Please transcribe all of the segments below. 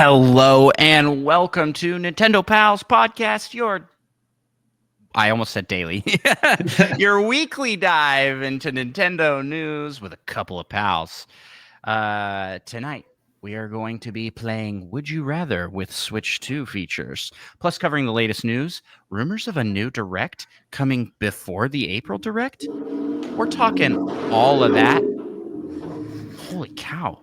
Hello and welcome to Nintendo Pals Podcast, I almost said daily, your weekly dive into Nintendo news with a couple of pals. Tonight, we are going to be playing Would You Rather with Switch 2 features, plus covering the latest news, rumors of a new Direct coming before the April Direct. We're talking all of that. Holy cow.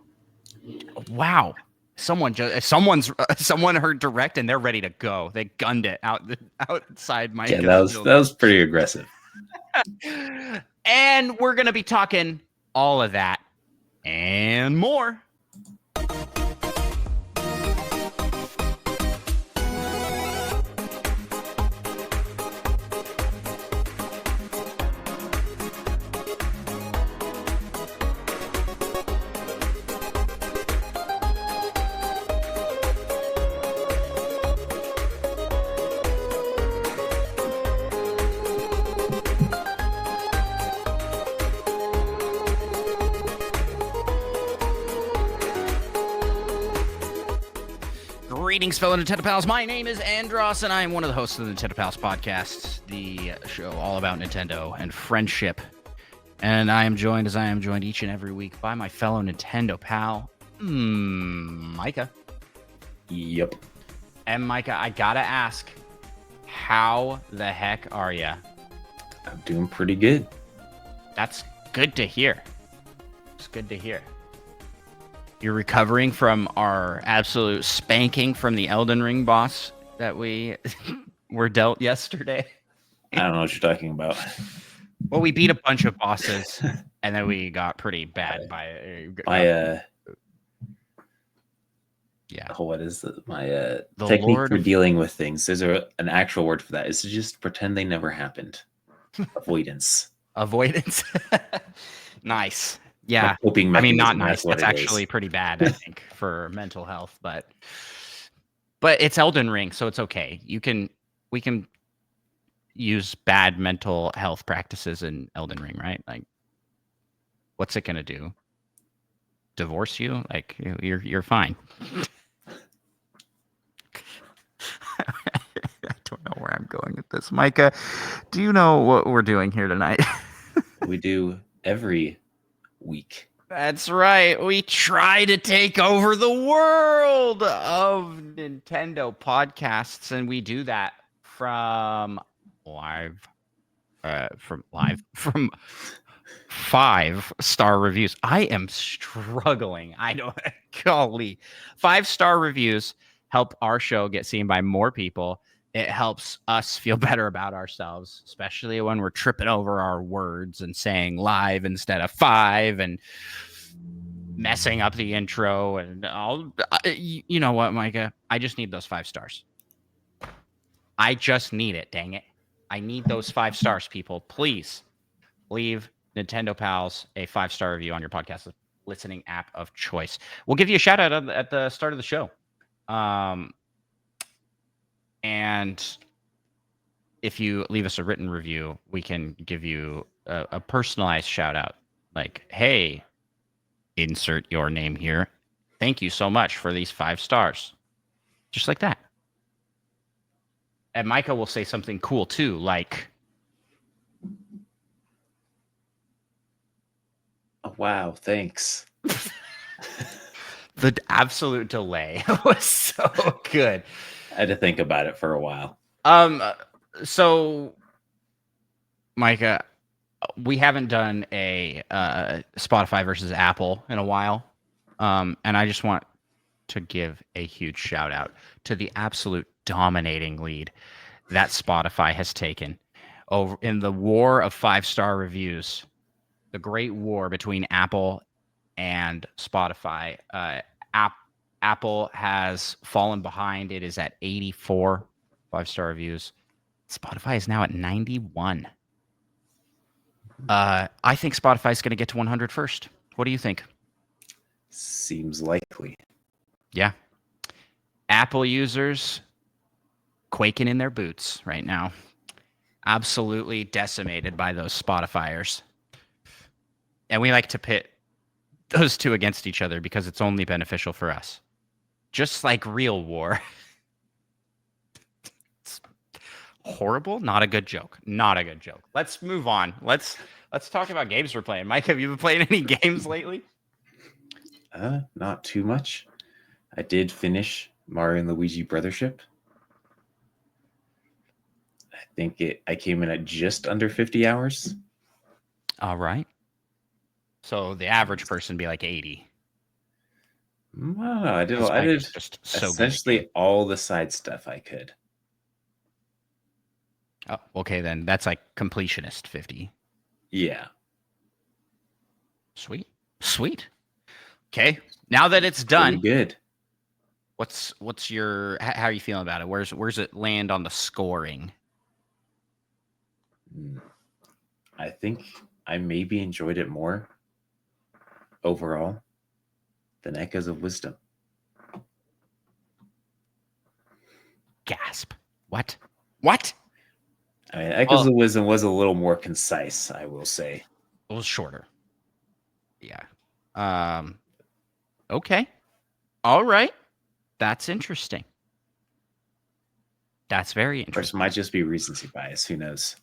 Wow. Someone heard Direct and they're ready to go. They gunned it outside my that was pretty aggressive. And we're gonna be talking all of that and more. Greetings, fellow Nintendo Pals. My name is Andros, and I am one of the hosts of the Nintendo Pals podcast, the show all about Nintendo and friendship. And I am joined, as I am joined each and every week, by my fellow Nintendo pal, Micah. Yep. And Micah, I gotta ask, how the heck are ya? I'm doing pretty good. That's good to hear. It's good to hear. You're recovering from our absolute spanking from the Elden Ring boss that we were dealt yesterday. I don't know what you're talking about. Well, we beat a bunch of bosses, and then we got pretty bad by yeah. What is my technique for dealing with things? There's an actual word for that. It's to just pretend they never happened. Avoidance. Avoidance. Nice. Yeah, I mean, not nice. That's actually pretty bad, I think, for mental health. But it's Elden Ring, so it's okay. We can use bad mental health practices in Elden Ring, right? Like, what's it gonna do? Divorce you? Like, you're fine. I don't know where I'm going with this, Micah. Do you know what we're doing here tonight? We do every week. That's right. We try to take over the world of Nintendo podcasts, and we do that from 5-star reviews. I am struggling. I know. Golly. 5-star reviews help our show get seen by more people. It helps us feel better about ourselves, especially when we're tripping over our words and saying live instead of 5 and messing up the intro. And all. You know what, Micah? I just need those 5 stars. I just need it, dang it. I need those 5 stars, people. Please leave Nintendo Pals a 5-star review on your podcast listening app of choice. We'll give you a shout out at the start of the show. And if you leave us a written review, we can give you a personalized shout out. Like, hey, insert your name here. Thank you so much for these 5 stars. Just like that. And Micah will say something cool too, like, oh, wow, thanks. The absolute delay was so good. I had to think about it for a while. So, Micah, we haven't done a Spotify versus Apple in a while. And I just want to give a huge shout out to the absolute dominating lead that Spotify has taken over in the war of 5-star reviews, the great war between Apple and Spotify. Apple has fallen behind. It is at 84 5-star reviews. Spotify is now at 91. I think Spotify is going to get to 100 first. What do you think? Seems likely. Yeah. Apple users quaking in their boots right now. Absolutely decimated by those Spotifyers. And we like to pit those two against each other because it's only beneficial for us. just like real war. It's horrible. Not a good joke. Not a good joke. Let's move on. Let's talk about games we're playing. Mike, have you been playing any games lately? Not too much. I did finish Mario and Luigi Brothership. I think I came in at just under 50 hours. All right. So the average person would be like 80. Well, I did just so essentially all the side stuff I could. Oh, okay, then that's like completionist 50. Yeah. Sweet. Okay, now that it's done, pretty good. What's your how are you feeling about it? Where's it land on the scoring? I think I maybe enjoyed it more overall than Echoes of Wisdom. Gasp. What? I mean, Echoes of Wisdom was a little more concise, I will say. It was shorter. Yeah. Okay. All right. That's interesting. That's very interesting. Of course, it might just be recency bias. Who knows?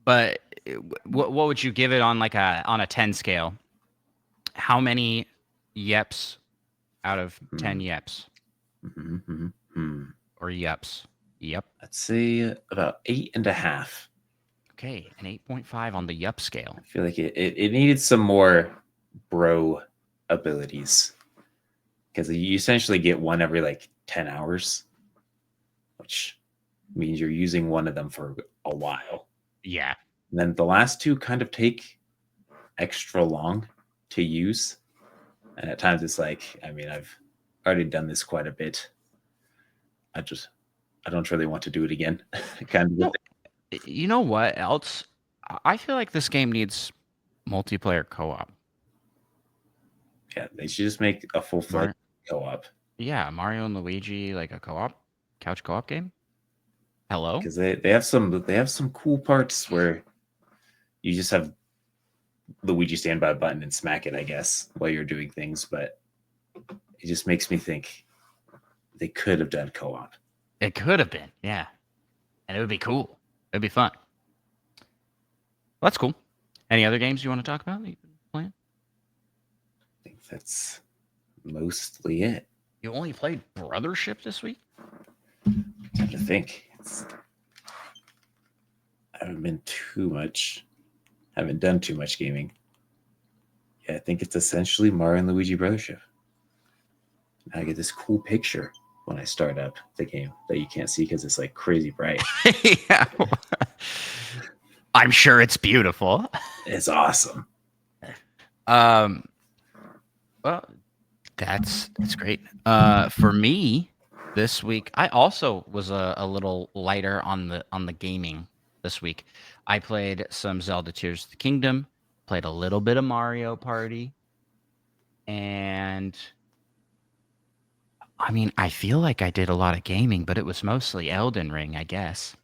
But what would you give it on like on a 10 scale? How many yeps out of 10 yeps? Or yeps? Yep. I'd say about 8.5. Okay, an 8.5 on the yup scale. I feel like it needed some more bro abilities. Because you essentially get one every like 10 hours, which means you're using one of them for a while. Yeah. And then the last two kind of take extra long to use. And at times it's like, I mean, I've already done this quite a bit. I don't really want to do it again. Kind of. You know what else? I feel like this game needs multiplayer co-op. Yeah, they should just make a full-fledged co-op. Yeah, Mario and Luigi, like a couch co-op game. Hello? Because they have some cool parts where you just have Luigi stand by a button and smack it, I guess, while you're doing things, but it just makes me think they could have done co-op. It could have been, yeah. And it would be cool. It'd be fun. Well, that's cool. Any other games you want to talk about that you've been playing? I think that's mostly it. You only played Brothership this week? I have to think. I haven't done too much gaming. Yeah, I think it's essentially Mario and Luigi Brothership. Now I get this cool picture when I start up the game that you can't see because it's like crazy bright. Yeah. I'm sure it's beautiful. It's awesome. Well, that's great. For me, this week, I also was a little lighter on the gaming this week. I played some Zelda Tears of the Kingdom, played a little bit of Mario Party, and I mean, I feel like I did a lot of gaming, but it was mostly Elden Ring, I guess.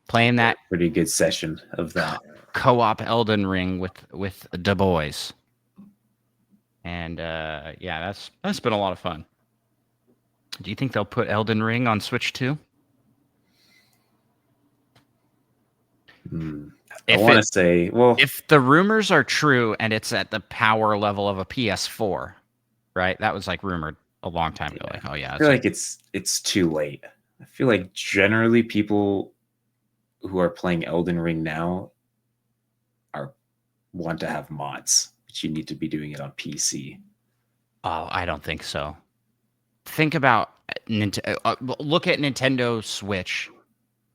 Playing that pretty good session of that co-op Elden Ring with the boys. And yeah, that's been a lot of fun. Do you think they'll put Elden Ring on Switch too? I want to say, well, if the rumors are true and it's at the power level of a PS4, right? That was like rumored a long time ago. Like, oh yeah, I feel like it's too late. I feel like generally people who are playing Elden Ring now want to have mods, but you need to be doing it on PC. Oh, I don't think so. Think about look at Nintendo Switch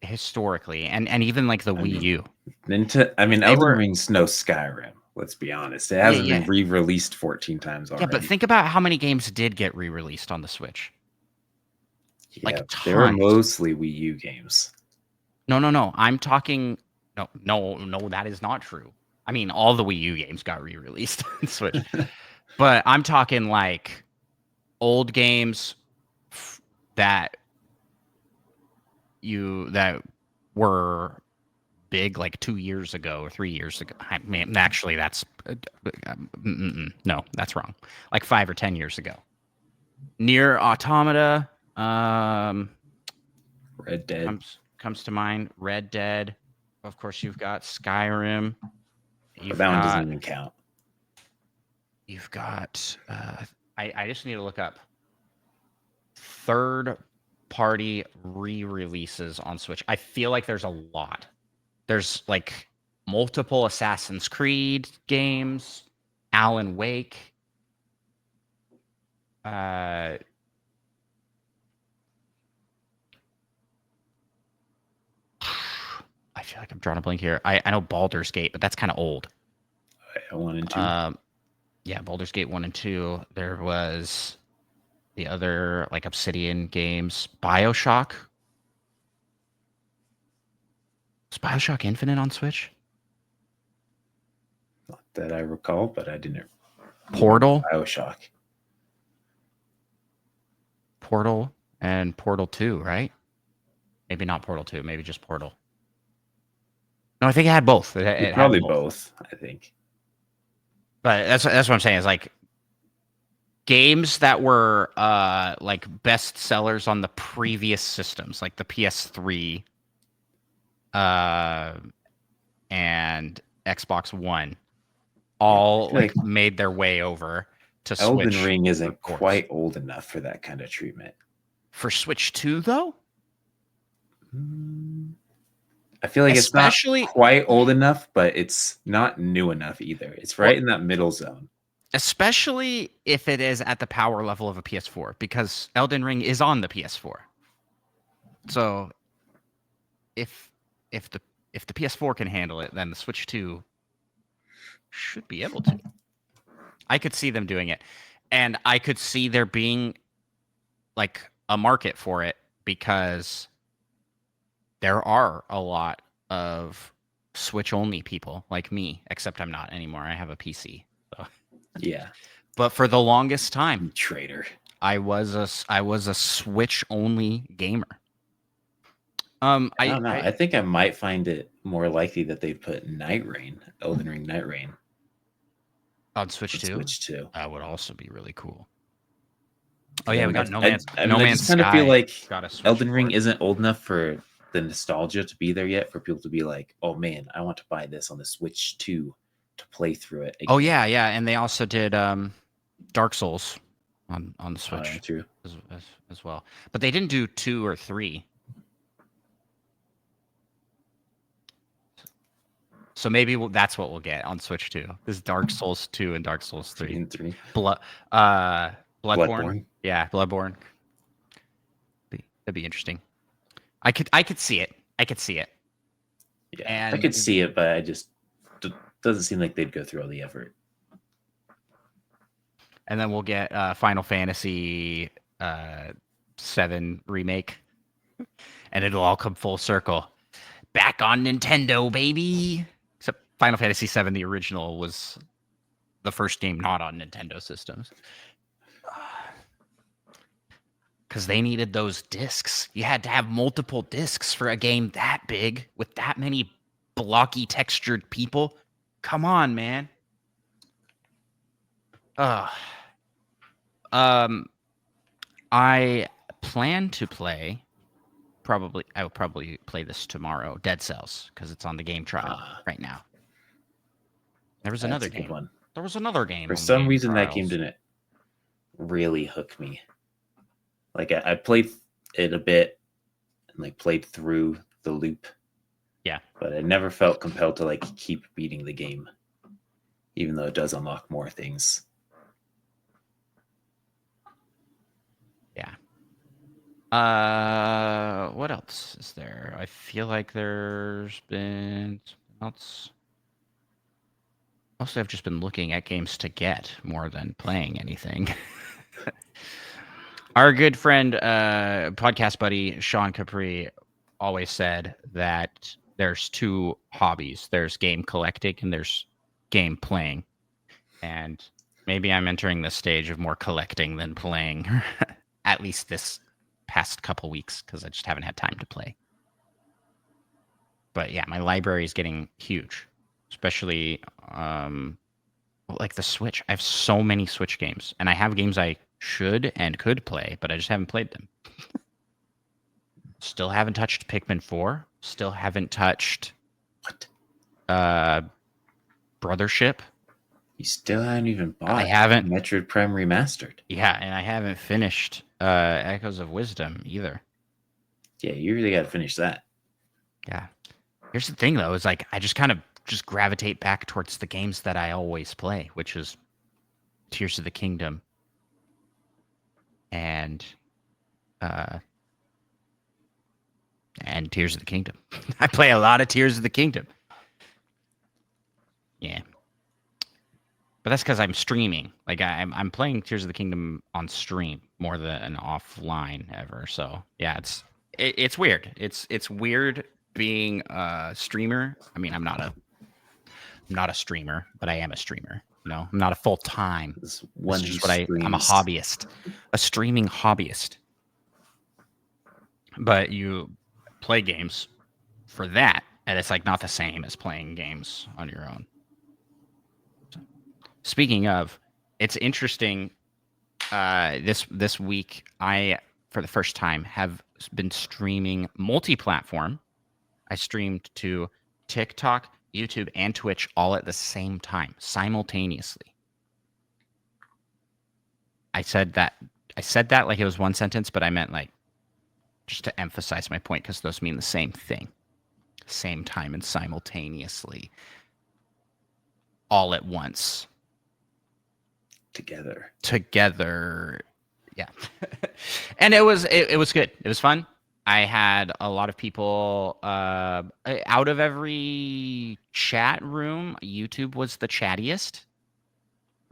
historically, and even like the Wii U. Elden Ring's no Skyrim. Let's be honest; it hasn't been re-released 14 times already. Yeah, but think about how many games did get re-released on the Switch. Yeah, like they were mostly Wii U games. No. I'm talking. No, that is not true. I mean, all the Wii U games got re-released on Switch, but I'm talking like old games that were big like 2 years ago or 3 years ago. I mean, actually, that's no, that's wrong. Like 5 or 10 years ago. Near Automata Red Dead. comes to mind. Red Dead. Of course, you've got Skyrim. But that one doesn't even count. You've got. I just need to look up third-party re-releases on Switch. I feel like there's a lot. There's like multiple Assassin's Creed games, Alan Wake. I feel like I'm drawing a blank here. I know Baldur's Gate, but that's kind of old. 1 and 2. Yeah, Baldur's Gate 1 and 2. There was the other like Obsidian games. BioShock. Was BioShock Infinite on Switch? Not that I recall, but I didn't. Portal. BioShock. Portal and Portal 2, right? Maybe not Portal 2, maybe just Portal. No, I think it had both. It probably had both, I think. But that's what I'm saying is like games that were like best sellers on the previous systems, like the PS3 and Xbox One, all like made their way over to Elden Switch. Ring isn't quite old enough for that kind of treatment. For Switch 2, though? I feel like it's not quite old enough, but it's not new enough either. It's right in that middle zone. Especially if it is at the power level of a PS4, because Elden Ring is on the PS4. So if the PS4 can handle it, then the Switch 2 should be able to. I could see them doing it. And I could see there being like a market for it because there are a lot of Switch only people like me, except I'm not anymore. I have a PC. So. Yeah. But for the longest time, traitor, I was a Switch only gamer. I don't know. I think I might find it more likely that they put Elden Ring Night Rain on Switch 2. Switch 2. That would also be really cool. Oh yeah, we got No I Man's just kind of feel like Elden Ring port. isn't old enough for the nostalgia to be there yet for people to be like, oh man, I want to buy this on the Switch 2 to play through it again. Oh yeah, and they also did Dark Souls on the Switch true. as well. But they didn't do 2 or 3. So maybe that's what we'll get on Switch 2. This Dark Souls 2 and Dark Souls 3. 3. Bloodborne. Yeah, Bloodborne. That'd be interesting. I could see it. Yeah, and I could see it, but I just doesn't seem like they'd go through all the effort. And then we'll get Final Fantasy 7 remake, and it'll all come full circle. Back on Nintendo, baby. Except Final Fantasy 7, the original, was the first game not on Nintendo systems. Because they needed those discs. You had to have multiple discs for a game that big with that many blocky textured people. Come on, man. I plan to play. I will probably play this tomorrow. Dead Cells, because it's on the game trial right now. There was another game. One. There was another game. For some reason, that game didn't really hook me. Like I played it a bit and like played through the loop. Yeah. But I never felt compelled to like keep beating the game, even though it does unlock more things. Yeah. What else is there? I feel like there's been something else. Mostly I've just been looking at games to get more than playing anything. Our good friend, podcast buddy, Sean Capri, always said that there's 2 hobbies. There's game collecting and there's game playing. And maybe I'm entering the stage of more collecting than playing, at least this past couple weeks, because I just haven't had time to play. But yeah, my library is getting huge, especially like the Switch. I have so many Switch games, and I have games I should and could play, but I just haven't played them. Still haven't touched Pikmin 4. Still haven't touched What? Brothership. You still haven't even I bought haven't. Metroid Prime Remastered. Yeah, and I haven't finished Echoes of Wisdom either. Yeah, you really got to finish that. Yeah. Here's the thing though, is like I just kind of just gravitate back towards the games that I always play, which is Tears of the Kingdom and Tears of the Kingdom. I play a lot of Tears of the Kingdom. Yeah. But that's because I'm streaming. Like I'm playing Tears of the Kingdom on stream more than offline ever. So yeah, it's weird. It's weird being a streamer. I mean, I'm not a streamer, but I am a streamer. You know, I'm not a full time. This This one is who just what I'm a streams. hobbyist, a streaming hobbyist. But you play games for that, and it's like not the same as playing games on your own. Speaking of, it's interesting. This week, I for the first time have been streaming multi-platform. I streamed to TikTok, YouTube, and Twitch all at the same time, simultaneously. I said that like it was one sentence, but I meant like just to emphasize my point because those mean the same thing. Same time and simultaneously. All at once. Together. Yeah. And it was good. It was fun. I had a lot of people out of every chat room. YouTube was the chattiest.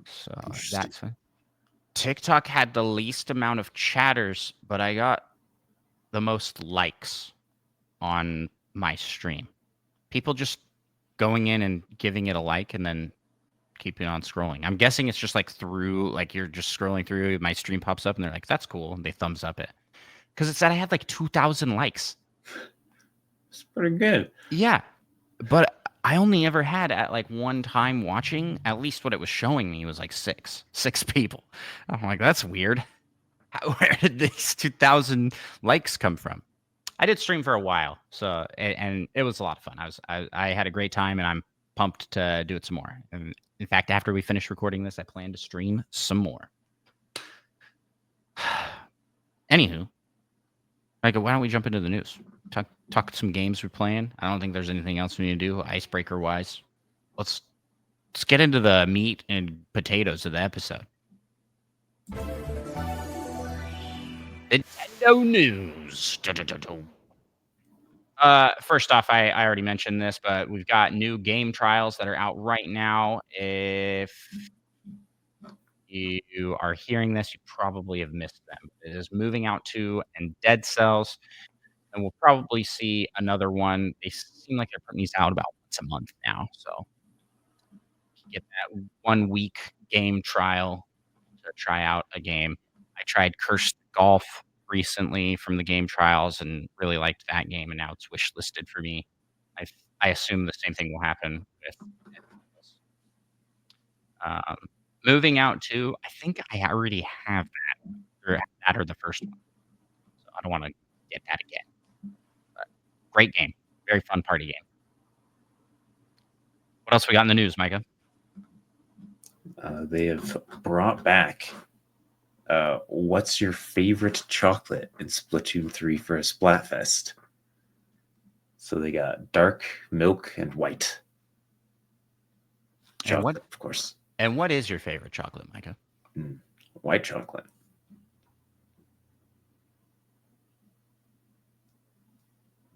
So that's fun. TikTok had the least amount of chatters, but I got the most likes on my stream. People just going in and giving it a like and then keeping on scrolling. I'm guessing it's just like through, like you're just scrolling through, my stream pops up and they're like, that's cool. And they thumbs up it. Because it said I had like 2,000 likes. It's pretty good. Yeah. But I only ever had at like one time watching, at least what it was showing me was like six people. I'm like, that's weird. Where did these 2,000 likes come from? I did stream for a while, so and it was a lot of fun. I had a great time, and I'm pumped to do it some more. And in fact, after we finish recording this, I plan to stream some more. Anywho, like, why don't we jump into the news? Talk some games we're playing. I don't think there's anything else we need to do, icebreaker wise. Let's get into the meat and potatoes of the episode. No news. First off, I already mentioned this, but we've got new game trials that are out right now. If you are hearing this, you probably have missed them. It is Moving Out 2 and Dead Cells, and we'll probably see another one. They seem like they're putting these out about once a month now, so get that 1 week game trial to try out a game. I tried Cursed Golf recently from the game trials and really liked that game, and now it's wish listed for me. I assume the same thing will happen with Moving Out 2. I think I already have that or the first one, so I don't want to get that again. But great game, very fun party game. What else we got in the news, Micah? They have brought back what's your favorite chocolate in Splatoon 3 for a Splatfest. So they got dark, milk, and white. Chocolate, of course. And what is your favorite chocolate, Micah? White chocolate.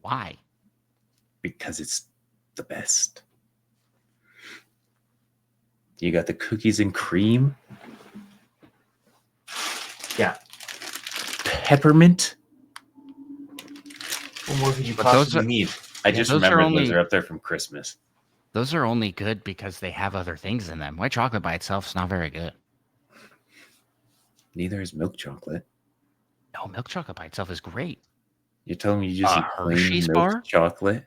Why? Because it's the best. You got the cookies and cream. Yeah. Peppermint. What more could you possibly need? I just remember those are up there from Christmas. Those are only good because they have other things in them. White chocolate by itself is not very good. Neither is milk chocolate. No, milk chocolate by itself is great. You're telling me you just eat plain milk chocolate?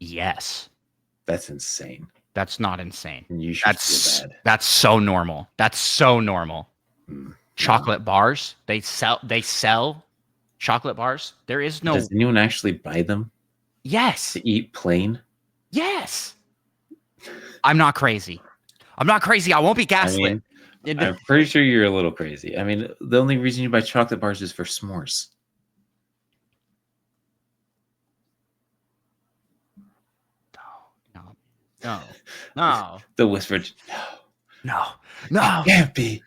Yes. That's insane. That's not insane. And you should feel bad. That's so normal. That's so normal. No. Chocolate bars. They sell chocolate bars. There is no. Does anyone actually buy them Yes. to eat plain? Yes. I'm not crazy. I'm not crazy. I won't be gaslit. I mean, I'm pretty sure you're a little crazy. I mean, the only reason you buy chocolate bars is for s'mores. No. The whispered, No. it can't be.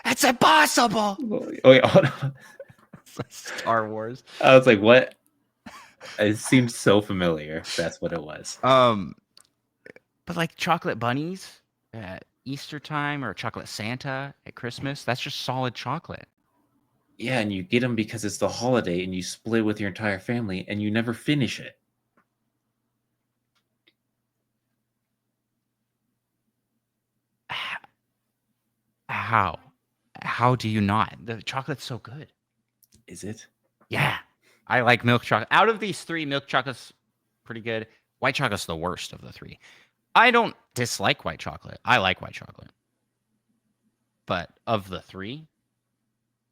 It's impossible. Oh, wait, hold on. Star Wars. I was like, what? It seemed so familiar. That's what it was. But like chocolate bunnies at Easter time or chocolate Santa at Christmas, that's just solid chocolate. Yeah, and you get them because it's the holiday and you split with your entire family and you never finish it. How? How do you not? The chocolate's so good. Is it? Yeah. I like milk chocolate. Out of these three, milk chocolate's pretty good. White chocolate's the worst of the three. I don't dislike white chocolate. I like white chocolate. But of the three,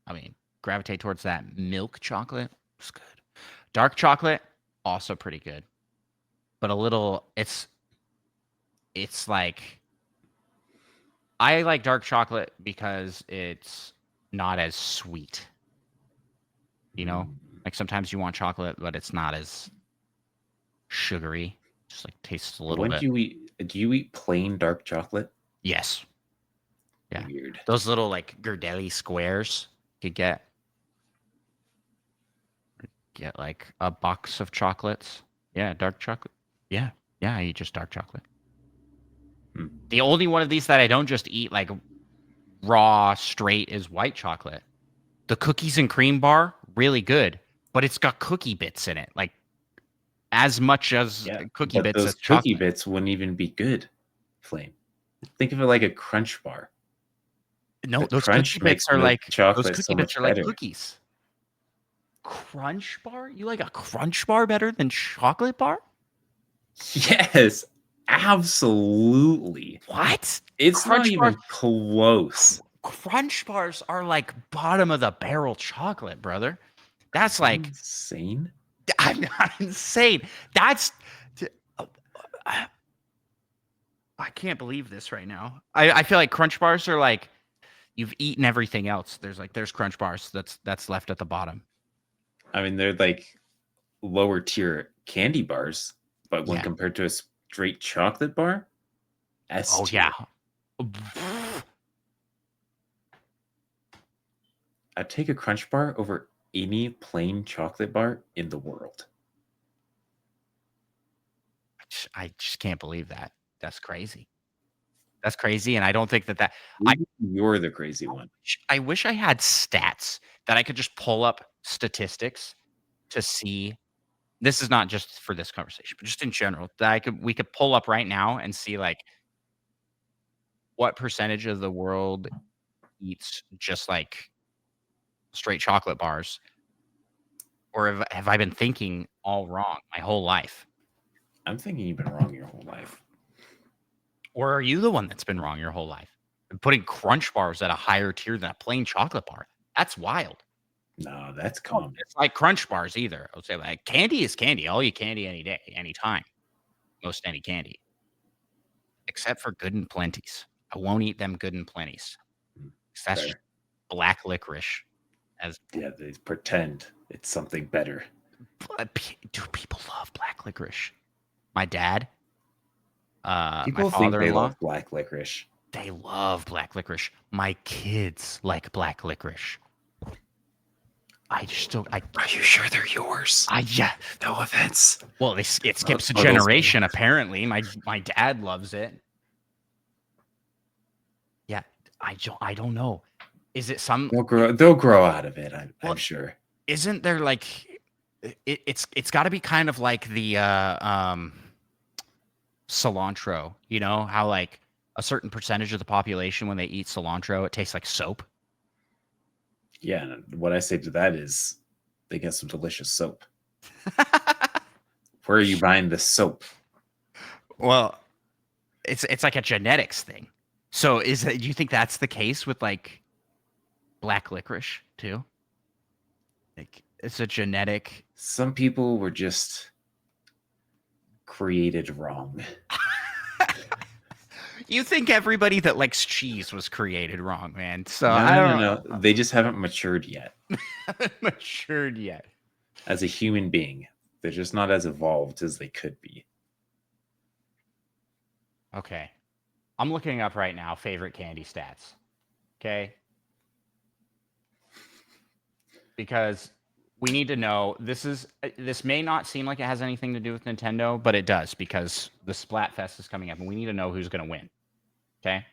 I mean, gravitate towards that milk chocolate. It's good. Dark chocolate, also pretty good. But a little, it's like, I like dark chocolate because it's not as sweet. You know? Like sometimes you want chocolate, but it's not as sugary. Just like tastes a little bit. Do you eat plain dark chocolate? Yes. Yeah. Weird. Those little like Girdelli squares you could get like a box of chocolates. Yeah, dark chocolate. Yeah. Yeah, I eat just dark chocolate. The only one of these that I don't just eat like raw straight is white chocolate. The cookies and cream bar, really good, but it's got cookie bits in it. Like as much as cookie bits those as cookie chocolate. bits wouldn't even be good, Flame. Think of it like a crunch bar. No, the those crunch cookie bits makes are milk like chocolate those so cookie bits much are like better. cookies. Crunch bar? You like a crunch bar better than chocolate bar? Yes, absolutely. What? It's Crunch not even close. Crunch bars are like bottom of the barrel chocolate, brother. That's like insane. I'm not insane. That's I can't believe this right now. I feel like crunch bars are like you've eaten everything else. There's crunch bars that's left at the bottom. I mean, they're like lower tier candy bars, but when compared to a straight chocolate bar, S tier. Oh yeah. I'd take a crunch bar over any plain chocolate bar in the world. I just can't believe that. That's crazy. That's crazy, and I don't think that you're the crazy one. I wish I had stats that I could just pull up statistics to see. This is not just for this conversation, but just in general, that we could pull up right now and see like what percentage of the world eats just like straight chocolate bars, or have I been thinking all wrong my whole life? I'm thinking you've been wrong your whole life. Or are you the one that's been wrong your whole life? And putting crunch bars at a higher tier than a plain chocolate bar. That's wild. No, that's common. It's like crunch bars either. I would say like candy is candy. I'll eat candy any day, anytime. Most any candy. Except for good and plenties. I won't eat them good and plenties. That's just black licorice. Yeah, they pretend it's something better. Dude, people love black licorice. My dad, people my think they father-in-law, love black licorice. They love black licorice. My kids like black licorice. I just don't. Are you sure they're yours? Yeah. No offense. Well, it skips a generation. Apparently, my dad loves it. Yeah, I don't know. Is it some? They'll grow out of it. I'm sure. Isn't there like? It's got to be kind of like the cilantro. You know how like a certain percentage of the population when they eat cilantro, it tastes like soap. Yeah, and what I say to that is they get some delicious soap. Where are you buying the soap? Well, it's like a genetics thing. So do you think that's the case with like black licorice too? Like it's a genetic. Some people were just created wrong. You think everybody that likes cheese was created wrong, man. So No, I no, don't no, no. They just haven't matured yet haven't matured yet. as a human being. They're just not as evolved as they could be. Okay. I'm looking up right now favorite candy stats. Okay. Because we need to know this may not seem like it has anything to do with Nintendo, but it does because the Splatfest is coming up and we need to know who's going to win. Okay.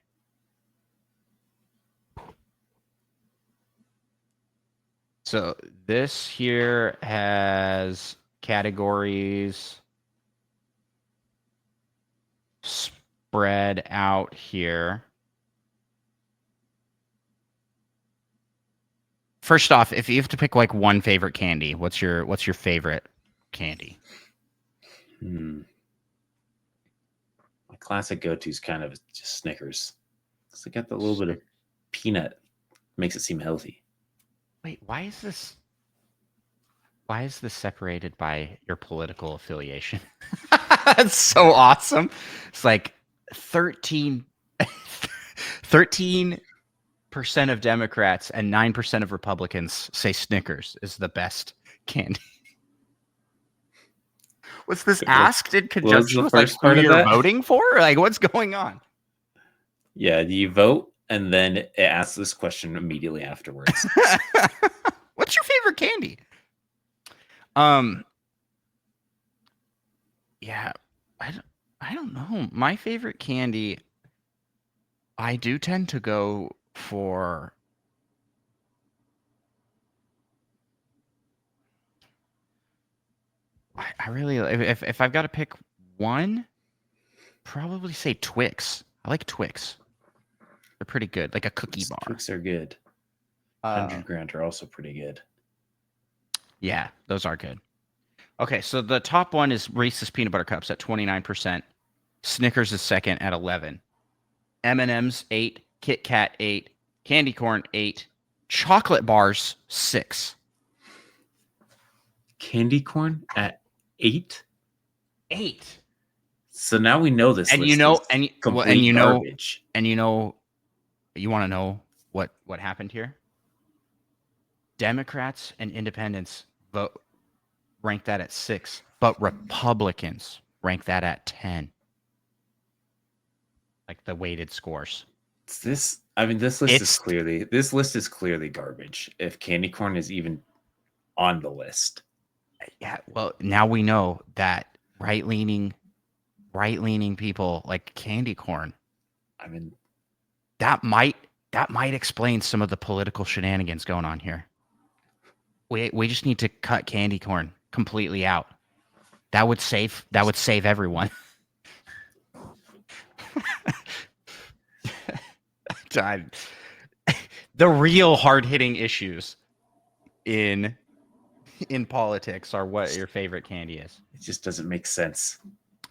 So this here has categories spread out here. First off, if you have to pick like one favorite candy, what's your favorite candy? My classic go-to is kind of just Snickers. Because they got the little bit of peanut, makes it seem healthy. Wait, why is this separated by your political affiliation? That's so awesome. It's like 13% of Democrats and 9% of Republicans say Snickers is the best candy. Was this asked in conjunction with like who you're voting for? Like what's going on? Yeah, you vote and then it asks this question immediately afterwards. What's your favorite candy? Yeah, I don't know. My favorite candy, I do tend to go for I really if I've got to pick one, probably say Twix. I like Twix. They're pretty good, like a cookie bar. Twix are good. 100 Grand are also pretty good. Yeah, those are good. Okay, so the top one is Reese's Peanut Butter Cups at 29%. Snickers is second at 11. M&M's 8, Kit Kat 8, Candy Corn 8, Chocolate Bars 6. Candy corn at 8? 8. So now we know this. And list you know, is and complete and you know, garbage. and you know, you want to know what happened here? Democrats and independents rank that at 6, but Republicans rank that at 10. Like the weighted scores. This list is clearly garbage. If candy corn is even on the list. Yeah, well, now we know that right-leaning people like candy corn. I mean, that might explain some of the political shenanigans going on here. We just need to cut candy corn completely out. That would save everyone. The real hard-hitting issues in politics are what your favorite candy is. It just doesn't make sense.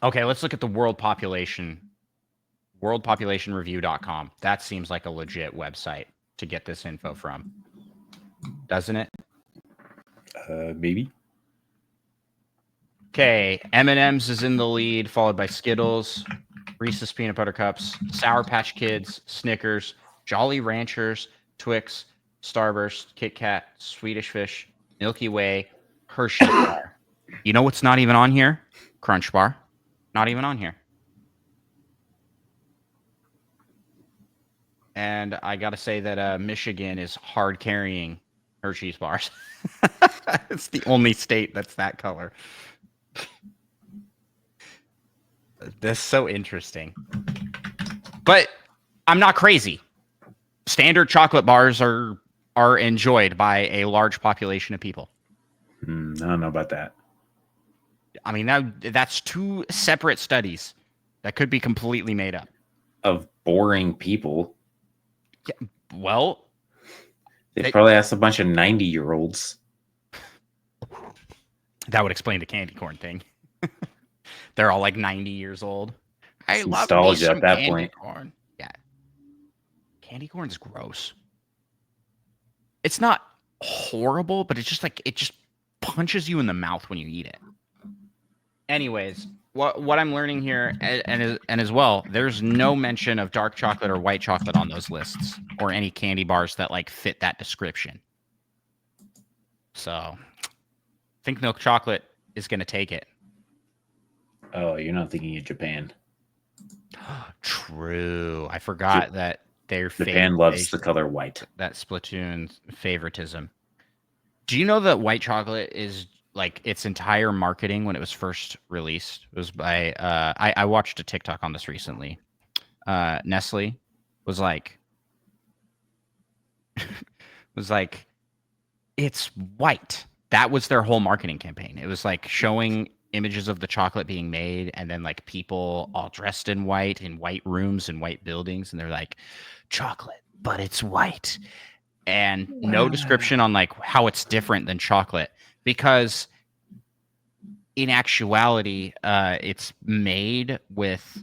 Okay, let's look at the worldpopulationreview.com. That seems like a legit website to get this info from. Doesn't it? Maybe. Okay, M&M's is in the lead, followed by Skittles, Reese's Peanut Butter Cups, Sour Patch Kids, Snickers, Jolly Ranchers, Twix, Starburst, Kit Kat, Swedish Fish, Milky Way, Hershey Bar. You know what's not even on here? Crunch Bar. Not even on here. And I got to say that Michigan is hard carrying Hershey's bars. It's the only state that's that color. That's so interesting. But I'm not crazy. Standard chocolate bars are enjoyed by a large population of people. I don't know about that. I mean, that's two separate studies that could be completely made up. Of boring people. Yeah, well, they probably asked a bunch of 90-year-olds. That would explain the candy corn thing. They're all like 90 years old. I It's love me nostalgia at some that candy point. corn. Yeah, candy corn is gross. It's not horrible, but it's just like it just punches you in the mouth when you eat it. Anyways, what I'm learning here, and as well, there's no mention of dark chocolate or white chocolate on those lists, or any candy bars that like fit that description. So, I think milk chocolate is going to take it. Oh, you're not thinking of Japan. True. I forgot that their Japan loves the color white. that Splatoon favoritism. Do you know that white chocolate is like its entire marketing when it was first released? It was by I watched a TikTok on this recently. Nestle was like was like it's white. That was their whole marketing campaign. It was like showing images of the chocolate being made and then like people all dressed in white rooms and white buildings, and they're like chocolate, but it's white. And no description on like how it's different than chocolate, because in actuality it's made with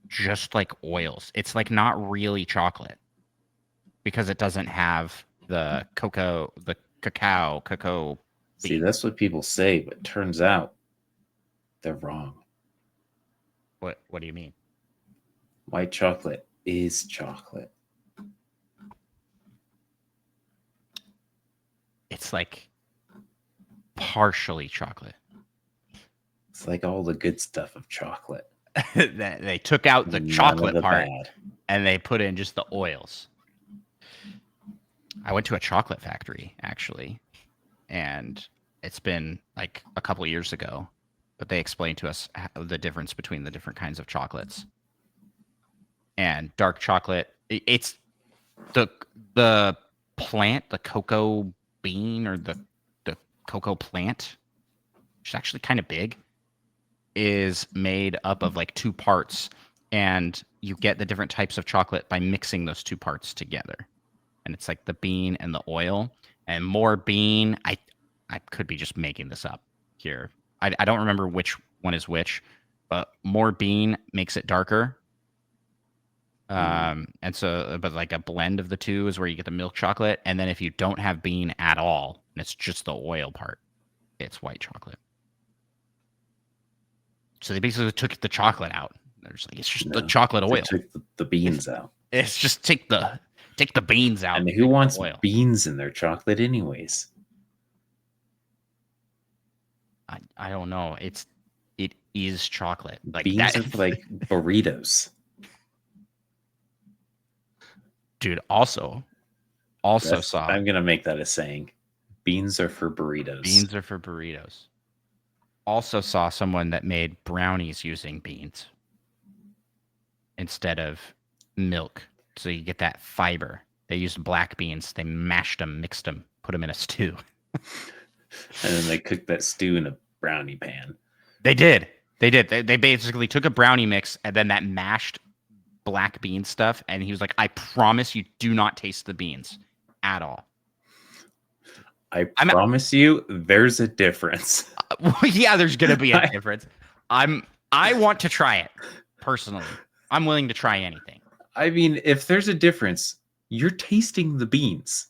just like oils. It's like not really chocolate because it doesn't have the cacao. See, that's what people say, but turns out they're wrong. What do you mean? White chocolate is chocolate. It's like partially chocolate. It's like all the good stuff of chocolate. They took out the None chocolate of the part bad. and they put in just the oils. I went to a chocolate factory actually, and it's been like a couple years ago, but they explained to us the difference between the different kinds of chocolates. And dark chocolate, it's the plant, the cocoa bean, or the cocoa plant, which is actually kind of big, is made up of like two parts, and you get the different types of chocolate by mixing those two parts together. And it's like the bean and the oil, and more bean. I could be just making this up here. I don't remember which one is which, but more bean makes it darker. And so, but like a blend of the two is where you get the milk chocolate. And then if you don't have bean at all, and it's just the oil part, it's white chocolate. So they basically took the chocolate out. They're just like, it's just the chocolate oil. They took the beans out. It's just take the beans out. I mean, who wants beans in their chocolate anyways? I don't know. It is chocolate. Like beans are for like burritos. Dude, also saw. I'm gonna make that a saying. Beans are for burritos. Beans are for burritos. Also saw someone that made brownies using beans instead of milk, so you get that fiber. They used black beans. They mashed them, mixed them, put them in a stew, and then they cooked that stew in a brownie pan. They did. They basically took a brownie mix and then that mashed black bean stuff, and he was like, I promise you do not taste the beans at all. I promise you there's a difference. Yeah, there's gonna be a difference. I want to try it personally. I'm willing to try anything. I mean, if there's a difference, you're tasting the beans.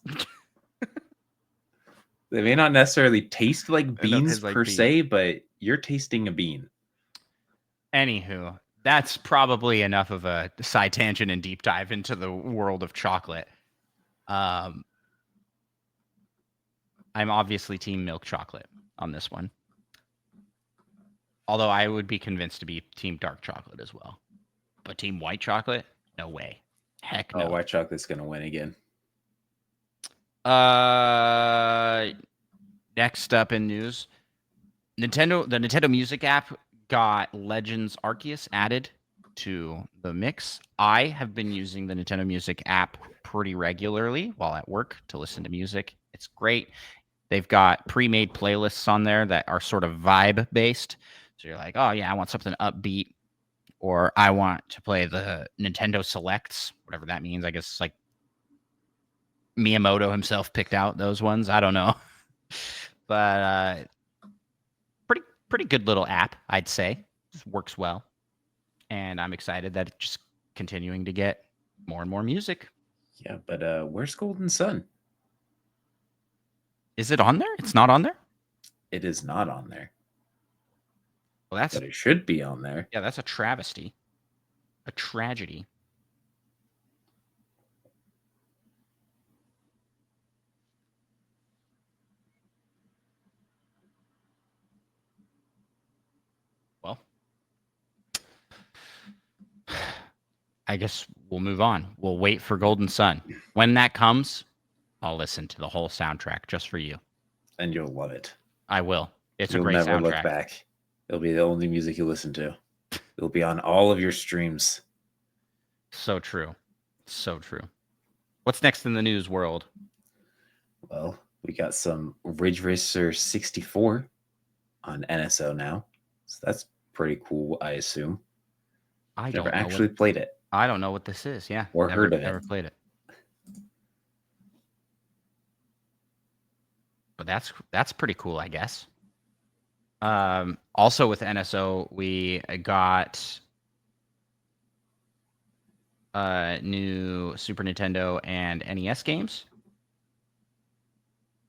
They may not necessarily taste like beans per se, but you're tasting a bean. Anywho, that's probably enough of a side tangent and deep dive into the world of chocolate. I'm obviously team milk chocolate on this one. Although I would be convinced to be team dark chocolate as well. But team white chocolate? No way. Heck no. Oh, white chocolate's going to win again. Next up in news, the Nintendo Music app got Legends Arceus added to the mix. I have been using the Nintendo Music app pretty regularly while at work to listen to music. It's great. They've got pre-made playlists on there that are sort of vibe based. So you're like, oh yeah, I want something upbeat, or I want to play the Nintendo Selects, whatever that means. I guess it's like Miyamoto himself picked out those ones. I don't know. But pretty good little app, I'd say. Just works well. And I'm excited that it's just continuing to get more and more music. Yeah, but where's Golden Sun? Is it on there? It's not on there? It is not on there. Well, that's But it should be on there. yeah, that's a travesty. A tragedy. Well, I guess we'll move on. We'll wait for Golden Sun. When that comes, I'll listen to the whole soundtrack just for you. And you'll love it. I will. It's You'll a great never soundtrack. look back. It'll be the only music you listen to. It'll be on all of your streams. So true. So true. What's next in the news world? Well, we got some Ridge Racer 64 on NSO now. So that's pretty cool, I assume. I Never don't know actually played it. I don't know what this is. Yeah. Or heard of it. Never played it. But that's pretty cool, I guess. Also with NSO, we got new Super Nintendo and NES games,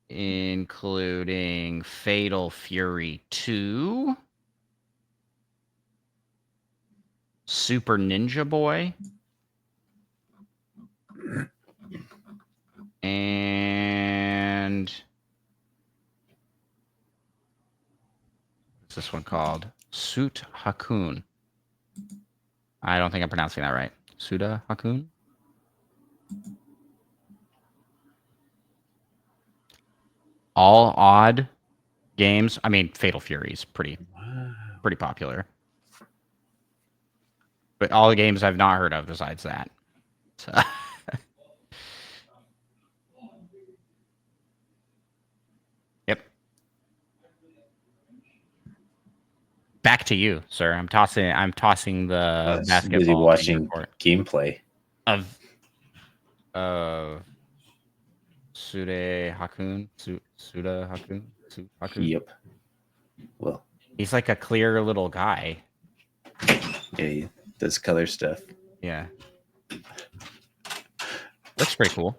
including Fatal Fury 2, Super Ninja Boy, and what's this one called? Suit Hakun. I don't think I'm pronouncing that right. Suda Hakun? All odd games. I mean, Fatal Fury is pretty popular. But all the games I've not heard of besides that. So. Yep. Back to you, sir. I'm tossing the basketball. Busy watching gameplay of Suda Hakun. Suda Hakun. Yep. Well, he's like a clear little guy. Yeah, he does color stuff. Yeah. Looks pretty cool.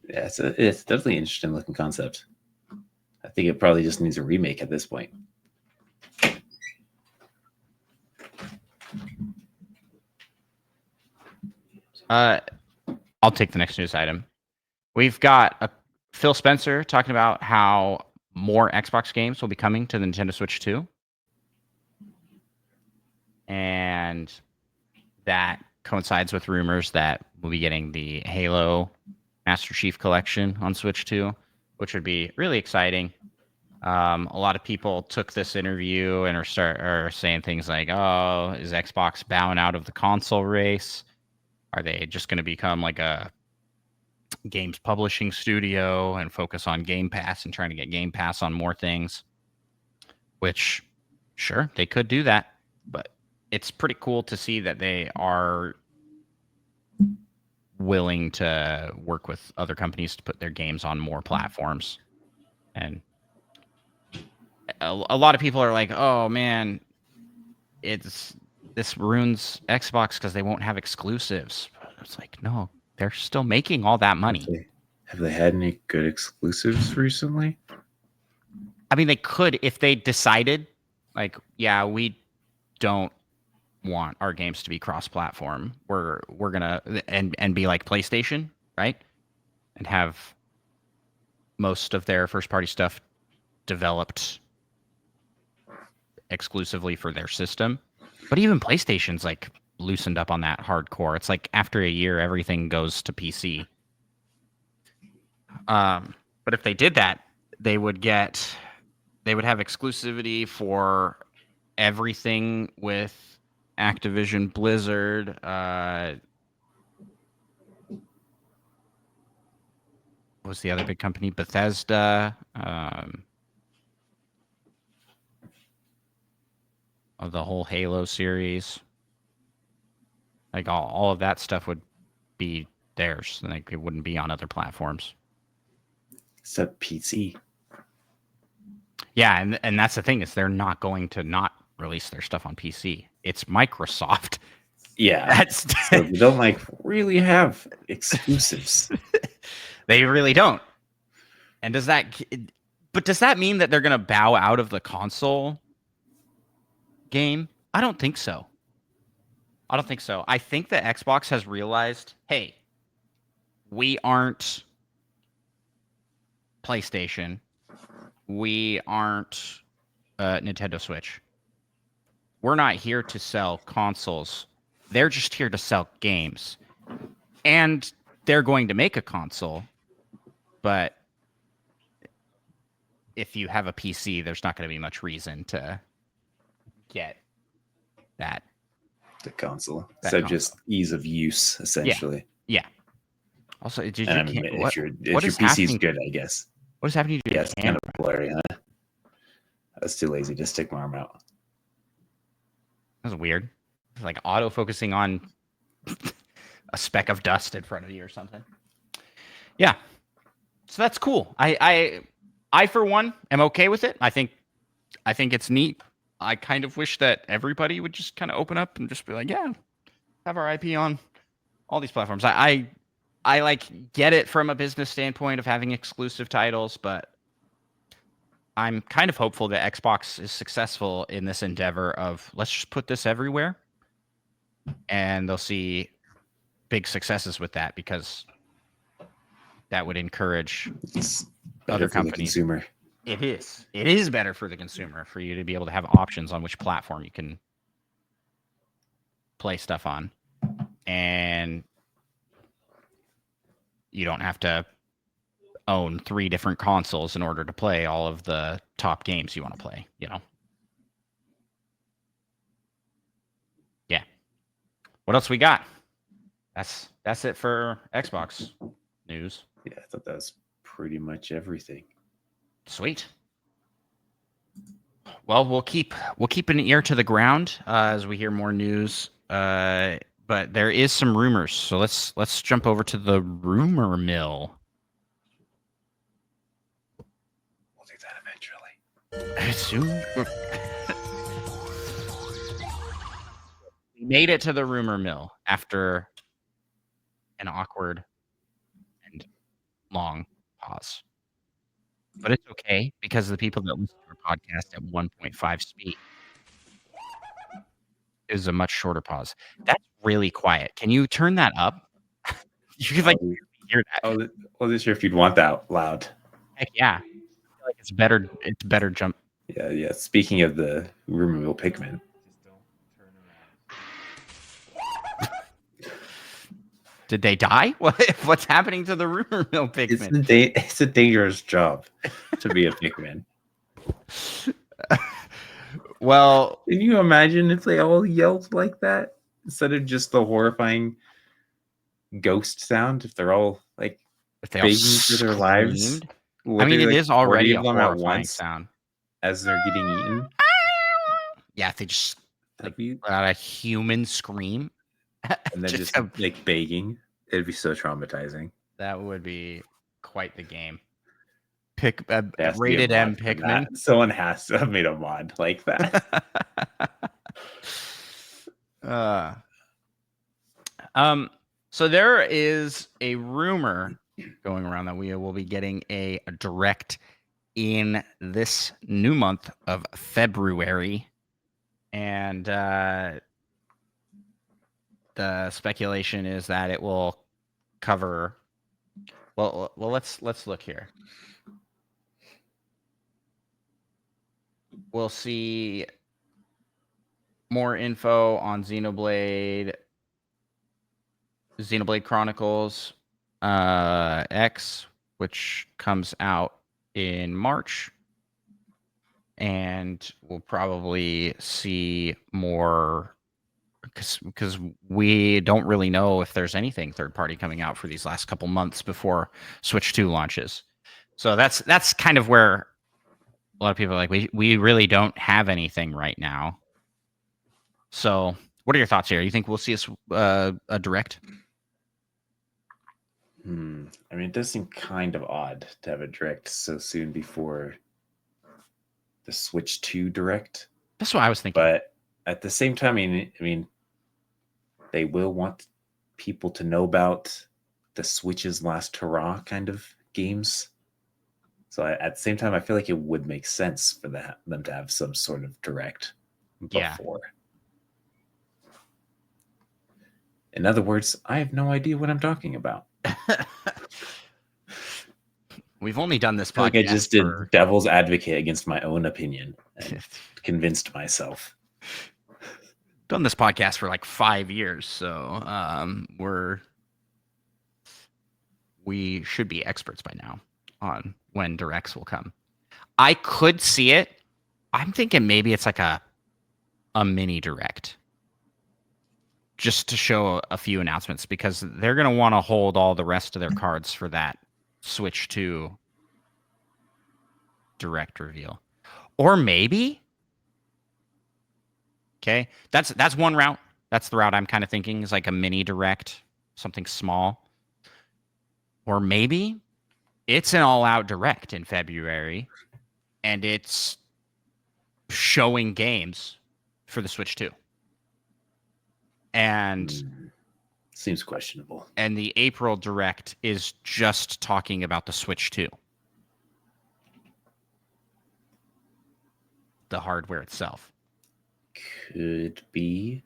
Yeah, it's definitely an interesting looking concept. I think it probably just needs a remake at this point. I'll take the next news item. We've got Phil Spencer talking about how more Xbox games will be coming to the Nintendo Switch 2. And that coincides with rumors that we'll be getting the Halo Master Chief Collection on Switch 2, which would be really exciting. A lot of people took this interview and are saying things like, "Oh, is Xbox bowing out of the console race? Are they just going to become like a games publishing studio and focus on Game Pass and trying to get Game Pass on more things?" Which, sure, they could do that, but it's pretty cool to see that they are willing to work with other companies to put their games on more platforms. And a lot of people are like, "Oh man, this ruins Xbox because they won't have exclusives." It's like, no, they're still making all that money. Have they had any good exclusives recently? I mean, they could if they decided, like, yeah, we don't want our games to be cross-platform. We're gonna and be like PlayStation, right? And have most of their first-party stuff developed exclusively for their system. But even PlayStation's like loosened up on that hardcore. It's like after a year, everything goes to PC. But if they did that, they would have exclusivity for everything with Activision Blizzard. What was the other big company? Bethesda. Of the whole Halo series. Like all of that stuff would be theirs. Like it wouldn't be on other platforms. Except PC. Yeah, and that's the thing is they're not going to not release their stuff on PC. It's Microsoft. Yeah. That's So they don't like really have exclusives. they really don't. And does that mean that they're going to bow out of the console game? I don't think so. I don't think so. I think that Xbox has realized, hey, we aren't PlayStation. We aren't Nintendo Switch. We're not here to sell consoles. They're just here to sell games. And they're going to make a console, but if you have a PC, there's not going to be much reason to get that. The console. That So console. just ease of use, essentially. Yeah. Also, did And your I mean, what, if what your is PC's happening? good, I guess. What is happening to Yeah, your it's camera? kind of blurry, huh? I was too lazy to stick my arm out. That's weird. It's like auto focusing on a speck of dust in front of you or something. Yeah. So that's cool. I for one am okay with it. I think it's neat. I kind of wish that everybody would just kind of open up and just be like, yeah, have our IP on all these platforms. I like get it from a business standpoint of having exclusive titles, but I'm kind of hopeful that Xbox is successful in this endeavor of let's just put this everywhere, and they'll see big successes with that because that would encourage It's other better for the companies. consumer. It is. It is better for the consumer for you to be able to have options on which platform you can play stuff on, and you don't have to own 3 different consoles in order to play all of the top games you want to play, you know? Yeah. What else we got? That's it for Xbox news. Yeah, I thought that was pretty much everything. Sweet. Well, we'll keep an ear to the ground as we hear more news. But there is some rumors, so let's jump over to the rumor mill. We'll do that eventually. Soon. We made it to the rumor mill after an awkward and long pause. But it's okay because the people that listen to our podcast at 1.5 speed is a much shorter pause. That's really quiet. Can you turn that up? You could like hear that. I wasn't sure if you'd want that loud. Heck yeah. I feel like it's better jump. Yeah. Speaking of the rumor mill Pikmin, Did they die? What's happening to the rumor mill Pikmin? it's a dangerous job to be a Pikmin. Well, Can you imagine if they all yelled like that instead of just the horrifying ghost sound? If they're all like if they all begging for their lives, screamed. I mean, it literally is 40 already a of them at horrifying once sound. as they're getting eaten. Yeah, if they just That'd be, let out a human scream. and then just like begging. It'd be so traumatizing. That would be quite the game. There has to be a Rated M mod for Pikmin. that. Someone has to have made a mod like that. So there is a rumor going around that we will be getting a direct in this new month of February, and the speculation is that it will cover. Well, let's look here. We'll see more info on Xenoblade Chronicles X, which comes out in March, and we'll probably see more because we don't really know if there's anything third party coming out for these last couple months before Switch 2 launches. So that's kind of where a lot of people are like, we really don't have anything right now. So what are your thoughts here? You think we'll see a direct? I mean, it does seem kind of odd to have a direct so soon before the Switch 2 Direct. That's what I was thinking. But at the same time, I mean, they will want people to know about the Switch's last hurrah kind of games. So at the same time, I feel like it would make sense for them to have some sort of direct before. In other words, I have no idea what I'm talking about. We've only done this I podcast. I just did devil's advocate against my own opinion and convinced myself. Done this podcast for like 5 years, so we should be experts by now on when directs will come. I could see it. I'm thinking maybe it's like a mini direct, just to show a few announcements, because they're going to want to hold all the rest of their cards for that Switch 2 direct reveal. Or maybe, okay, that's one route. That's the route I'm kind of thinking, is like a mini direct, something small. Or maybe it's an all-out direct in February, and it's showing games for the Switch 2. And seems questionable. And the April direct is just talking about the Switch 2. The hardware itself. Could be.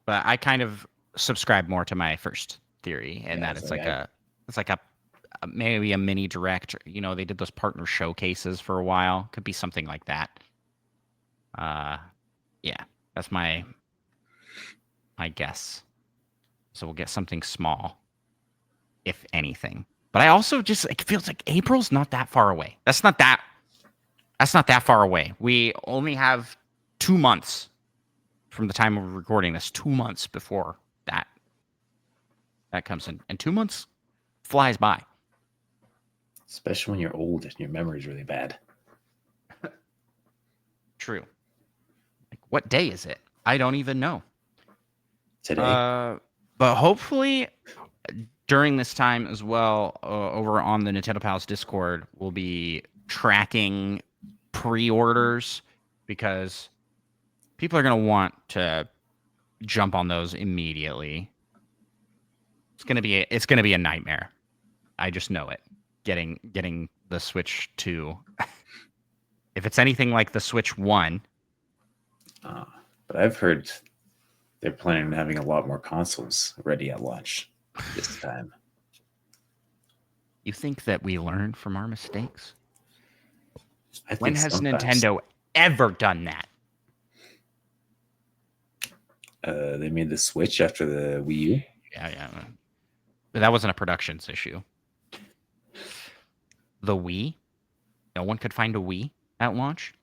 But I kind of subscribe more to my first theory, and that it's like a maybe a mini direct. You know, they did those partner showcases for a while. Could be something like that. Yeah, that's my guess. So we'll get something small, if anything. But I also just, it feels like April's not that far away. That's not that far away. We only have 2 months from the time of recording this. 2 months before that comes in, and 2 months flies by. Especially when you're old and your memory's really bad. True. Like, what day is it? I don't even know. Today. But hopefully during this time as well, over on the Nintendo Palace Discord, we'll be tracking pre-orders, because people are going to want to jump on those immediately. It's going to be a nightmare. I just know it. Getting the Switch 2. If it's anything like the Switch 1. But I've heard they're planning on having a lot more consoles ready at launch this time. You think that we learned from our mistakes? When has Nintendo ever done that? They made the Switch after the Wii U. Yeah. But that wasn't a productions issue. The Wii? No one could find a Wii at launch?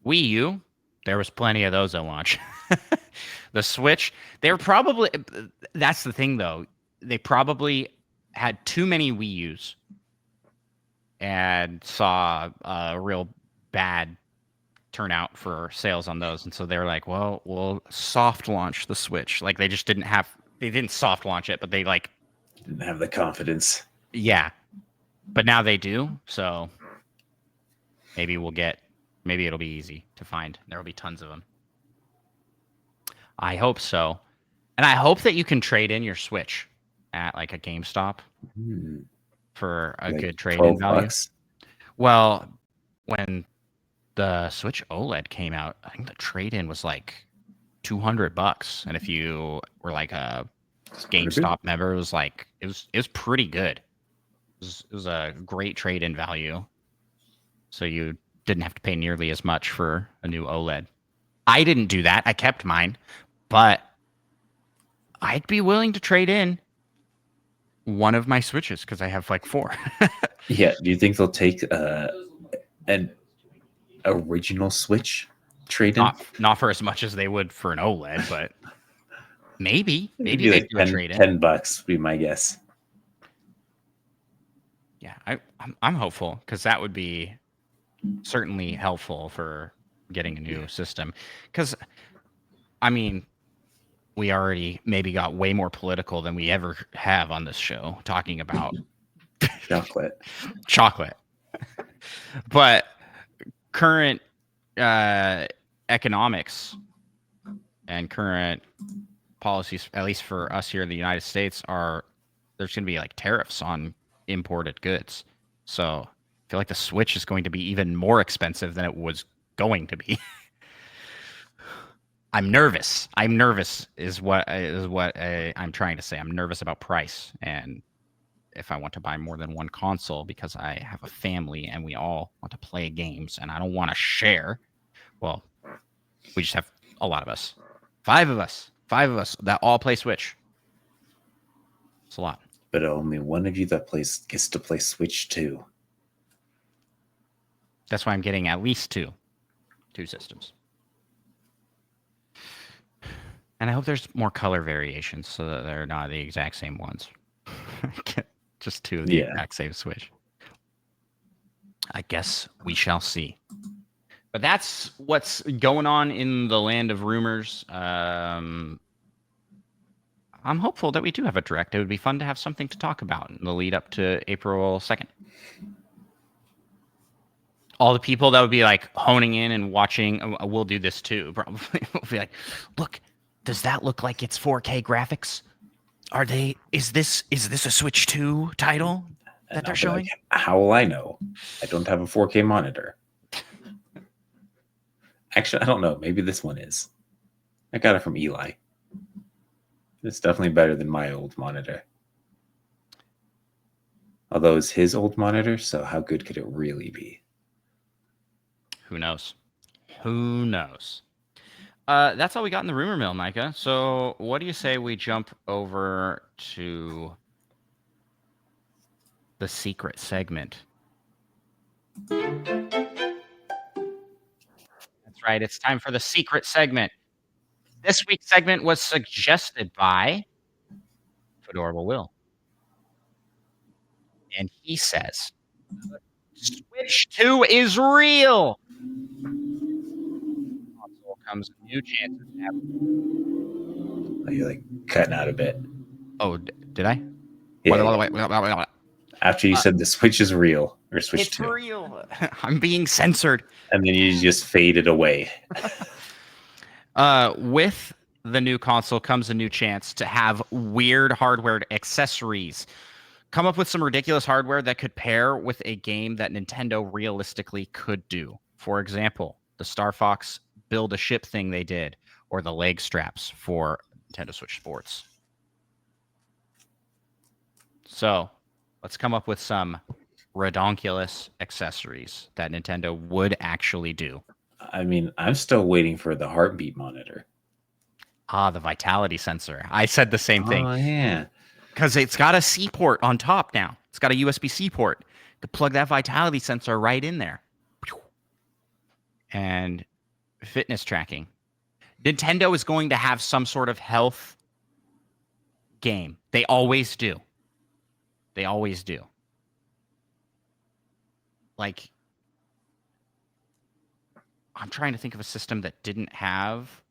Wii U? There was plenty of those at launch. The Switch, that's the thing though. They probably had too many Wii U's and saw a real bad turnout for sales on those. And so they're like, well, we'll soft launch the Switch. Like, they didn't soft launch it, but they didn't have the confidence. Yeah. But now they do. So maybe it'll be easy to find. There will be tons of them. I hope so. And I hope that you can trade in your Switch at like a GameStop for a good trade-in value. $12? Well, when the Switch OLED came out, I think the trade-in was like $200. And if you were like a GameStop member, it was pretty good. It was a great trade-in value. So you didn't have to pay nearly as much for a new OLED. I didn't do that. I kept mine, but I'd be willing to trade in one of my Switches because I have like 4. Yeah. Do you think they'll take an original Switch trade-in? Not for as much as they would for an OLED, but maybe they like do a trade-in. $10 would be my guess. Yeah, I'm hopeful, because that would be certainly helpful for getting a new system. Because, I mean, we already maybe got way more political than we ever have on this show, talking about chocolate. But current economics and current policies, at least for us here in the United States, are there's going to be like tariffs on imported goods. So I feel like the Switch is going to be even more expensive than it was going to be. I'm nervous. I'm nervous is what I'm trying to say. I'm nervous about price and if I want to buy more than one console because I have a family and we all want to play games and I don't want to share. Well, we just have a lot of us. 5 of us. 5 of us that all play Switch. It's a lot. But only one of you that gets to play Switch 2. That's why I'm getting at least two systems. And I hope there's more color variations so that they're not the exact same ones. Just 2 of the exact same Switch. I guess we shall see. But that's what's going on in the land of rumors. I'm hopeful that we do have a direct. It would be fun to have something to talk about in the lead up to April 2nd. All the people that would be like honing in and watching, we'll do this too, probably. We'll be like, look, does that look like it's 4K graphics? Is this a Switch 2 title that they're showing? Like, how will I know? I don't have a 4K monitor. Actually, I don't know. Maybe this one is. I got it from Eli. It's definitely better than my old monitor. Although it's his old monitor, so how good could it really be? Who knows? Who knows? That's all we got in the rumor mill, Micah. So what do you say we jump over to the secret segment? That's right. It's time for the secret segment. This week's segment was suggested by Fedorable Will. And he says, Switch 2 is real. Console comes with new chances to have. Oh, you're like cutting out a bit. Oh, did I? Yeah. After you said the Switch is real, or Switch it's 2. It's real. I'm being censored. And then you just faded away. With the new console comes a new chance to have weird hardware accessories. Come up with some ridiculous hardware that could pair with a game that Nintendo realistically could do. For example, the Star Fox build a ship thing they did, or the leg straps for Nintendo Switch Sports. So let's come up with some redonkulous accessories that Nintendo would actually do. I mean, I'm still waiting for the heartbeat monitor. The vitality sensor. I said the same thing. Oh, yeah. Because it's got a C port on top now. It's got a USB-C port to plug that vitality sensor right in there. And fitness tracking. Nintendo is going to have some sort of health game. They always do. They always do. Like, I'm trying to think of a system that didn't have.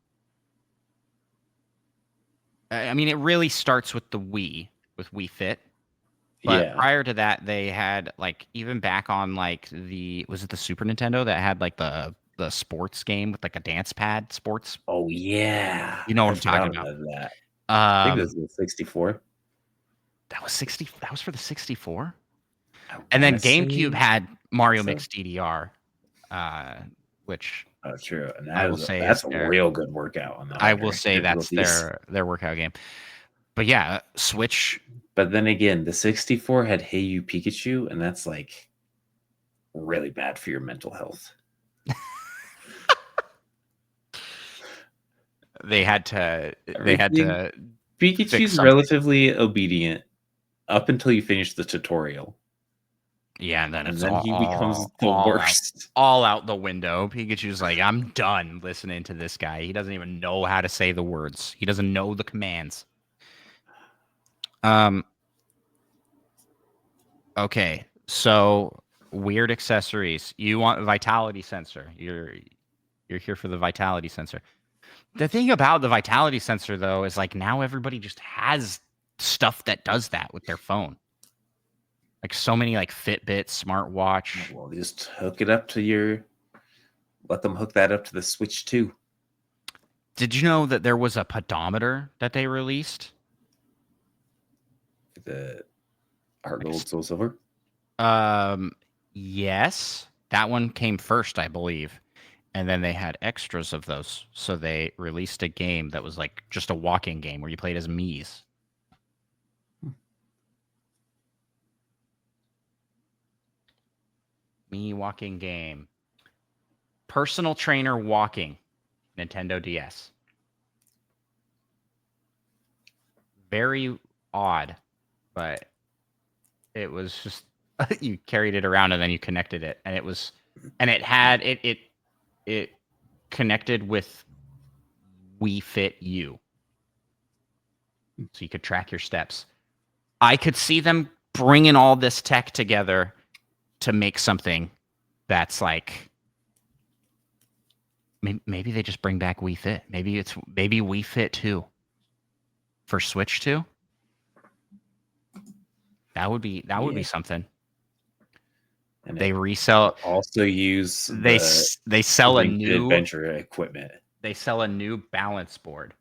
I mean, it really starts with the Wii, with Wii Fit. But prior to that, they had like even back on like was it the Super Nintendo that had like the sports game with like a dance pad sports? Oh yeah, you know what I'm talking about. That. I think this was the 64. That was 60. That was for the 64. And then GameCube had Mario Mix DDR, which true. And I will say that's a real good workout on that. I will say that's their workout game. But yeah, Switch. But then again, the 64 had Hey You Pikachu, and that's like really bad for your mental health. They had to. Pikachu's relatively obedient up until you finish the tutorial. Yeah, and then he becomes the worst. All out the window. Pikachu's like, I'm done listening to this guy. He doesn't even know how to say the words. He doesn't know the commands. Okay, so weird accessories. You want a vitality sensor. You're here for the vitality sensor. The thing about the vitality sensor, though, is like now everybody just has stuff that does that with their phone. Like so many like Fitbit, smartwatch. Well, just hook it up to your let them hook that up to the Switch too. Did you know that there was a pedometer that they released? The Heart Gold, Soul Silver. Yes, that one came first, I believe. And then they had extras of those. So they released a game that was like just a walking game where you played as Mii's. Mii walking game. Personal trainer walking. Nintendo DS. Very odd, but it was just you carried it around and then you connected it, and it had it connected with Wii Fit U, so you could track your steps. I could see them bringing all this tech together to make something that's like maybe they just bring back Wii Fit. Maybe Wii Fit 2 for Switch 2. That would be something. And they resell. Also use they sell a new adventure equipment. They sell a new balance board.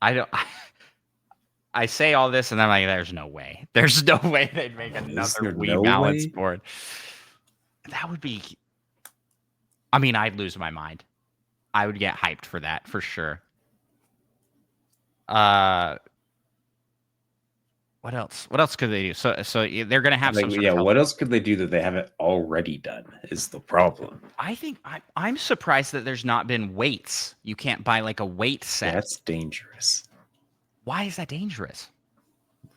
I say all this and I'm like, there's no way. There's no way they'd make another Wii balance board. That would be. I mean, I'd lose my mind. I would get hyped for that for sure. What else? What else could they do? So they're gonna have some. What else could they do that they haven't already done? Is the problem? I think I'm surprised that there's not been weights. You can't buy like a weight set. That's dangerous. Why is that dangerous?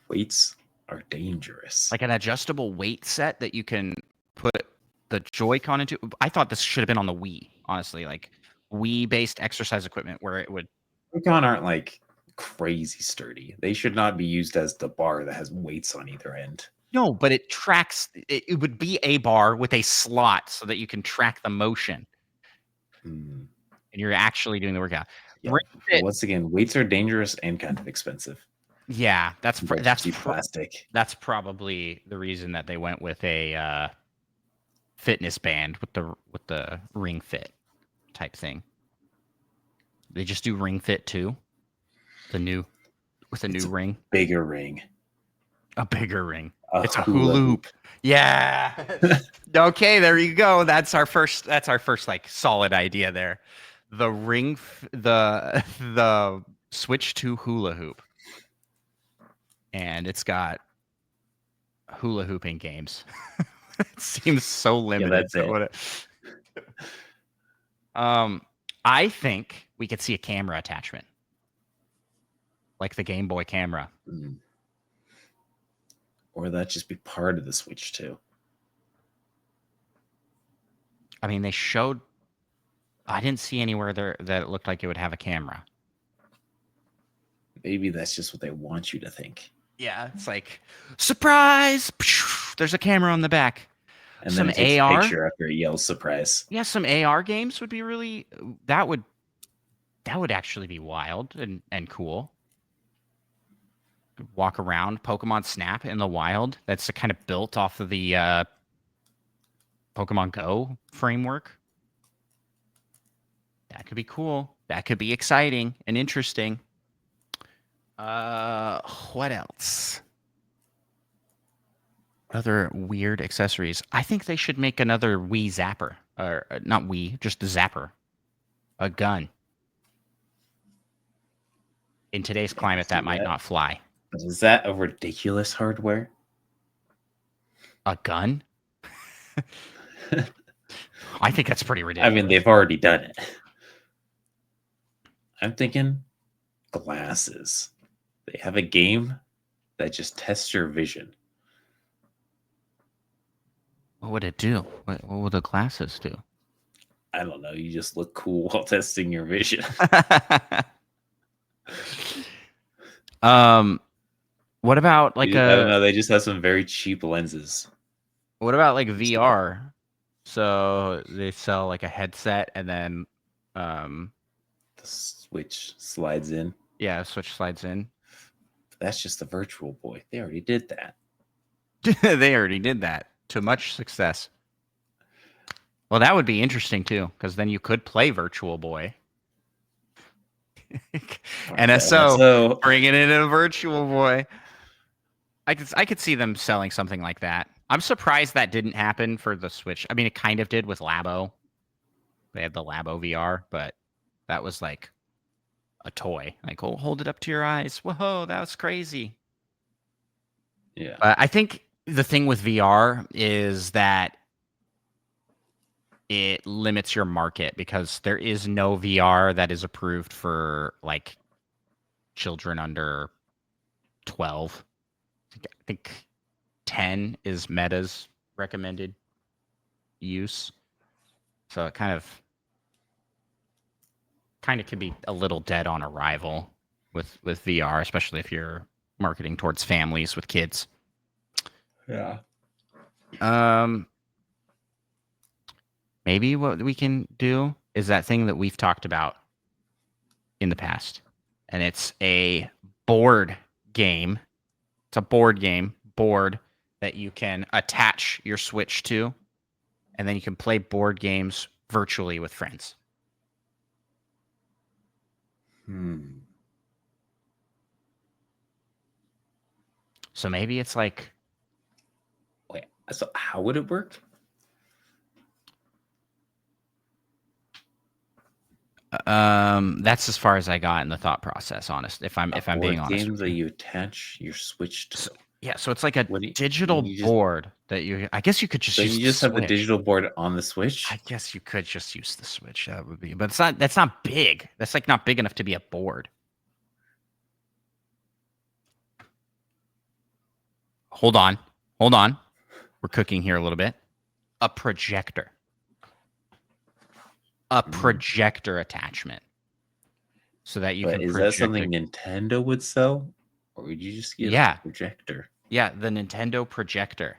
Weights are dangerous. Like an adjustable weight set that you can put the Joy-Con into. I thought this should have been on the Wii, honestly. Like Wii-based exercise equipment where it would. Joy-Con aren't like crazy sturdy. They should not be used as the bar that has weights on either end. No, but it tracks. It would be a bar with a slot so that you can track the motion. And you're actually doing the workout. Yeah. Once again, weights are dangerous and kind of expensive. Yeah, that's plastic. That's probably the reason that they went with a fitness band with the Ring Fit type thing. They just do Ring Fit too. New ring, bigger ring, a bigger ring. It's a hula hoop. Yeah. Okay, there you go. That's our first like solid idea there. The the Switch 2 hula hoop, and it's got hula hooping games. It seems so limited. Yeah, that's it. I think we could see a camera attachment, like the Game Boy camera. Or that just be part of the Switch 2. I mean, they showed. I didn't see anywhere there that it looked like it would have a camera. Maybe that's just what they want you to think. Yeah, it's like surprise. There's a camera on the back. And then it takes a picture after it yells surprise. Yeah, some AR games would be really. That would actually be wild and cool. Walk around Pokemon Snap in the wild. That's kind of built off of the Pokemon Go framework. That could be cool. That could be exciting and interesting. What else? Other weird accessories. I think they should make another Wii Zapper. Or not Wii, just the Zapper. A gun. In today's climate, that might not fly. Is that a ridiculous hardware? A gun? I think that's pretty ridiculous. I mean, they've already done it. I'm thinking glasses. They have a game that just tests your vision. What would it do? What would the glasses do? I don't know. You just look cool while testing your vision. What about like I don't know. They just have some very cheap lenses. What about like VR? So they sell like a headset and then the Switch slides in. Yeah, Switch slides in. That's just the Virtual Boy. They already did that. They already did that. To much success. Well, that would be interesting too, because then you could play Virtual Boy. NSO, NSO. bringing in a Virtual Boy. I could see them selling something like that. I'm surprised that didn't happen for the Switch. I mean, it kind of did with Labo. They had the Labo VR, but that was like a toy. Like, oh, hold it up to your eyes. Whoa, that was crazy. Yeah. But I think the thing with VR is that it limits your market because there is no VR that is approved for like children under 12. I think 10 is Meta's recommended use. So it kind of could be a little dead on arrival with VR, especially if you're marketing towards families with kids. Yeah. Maybe what we can do is that thing that we've talked about in the past, and it's a board game. It's a board that you can attach your Switch to, and then you can play board games virtually with friends. So maybe it's like, wait. So how would it work? that's as far as I got in the thought process. Honest, if I'm being honest game with that you. you attach your Switch to. So it's like a digital you just, board that you. I guess you could just. So use you just the have the Switch. digital board on the Switch. I guess you could just use the Switch. That would be, but it's not. That's not big. That's like not big enough to be a board. Hold on. We're cooking here a little bit. A projector. A projector attachment. So that you can is that something Nintendo would sell? Or would you just get a projector? Yeah, the Nintendo projector.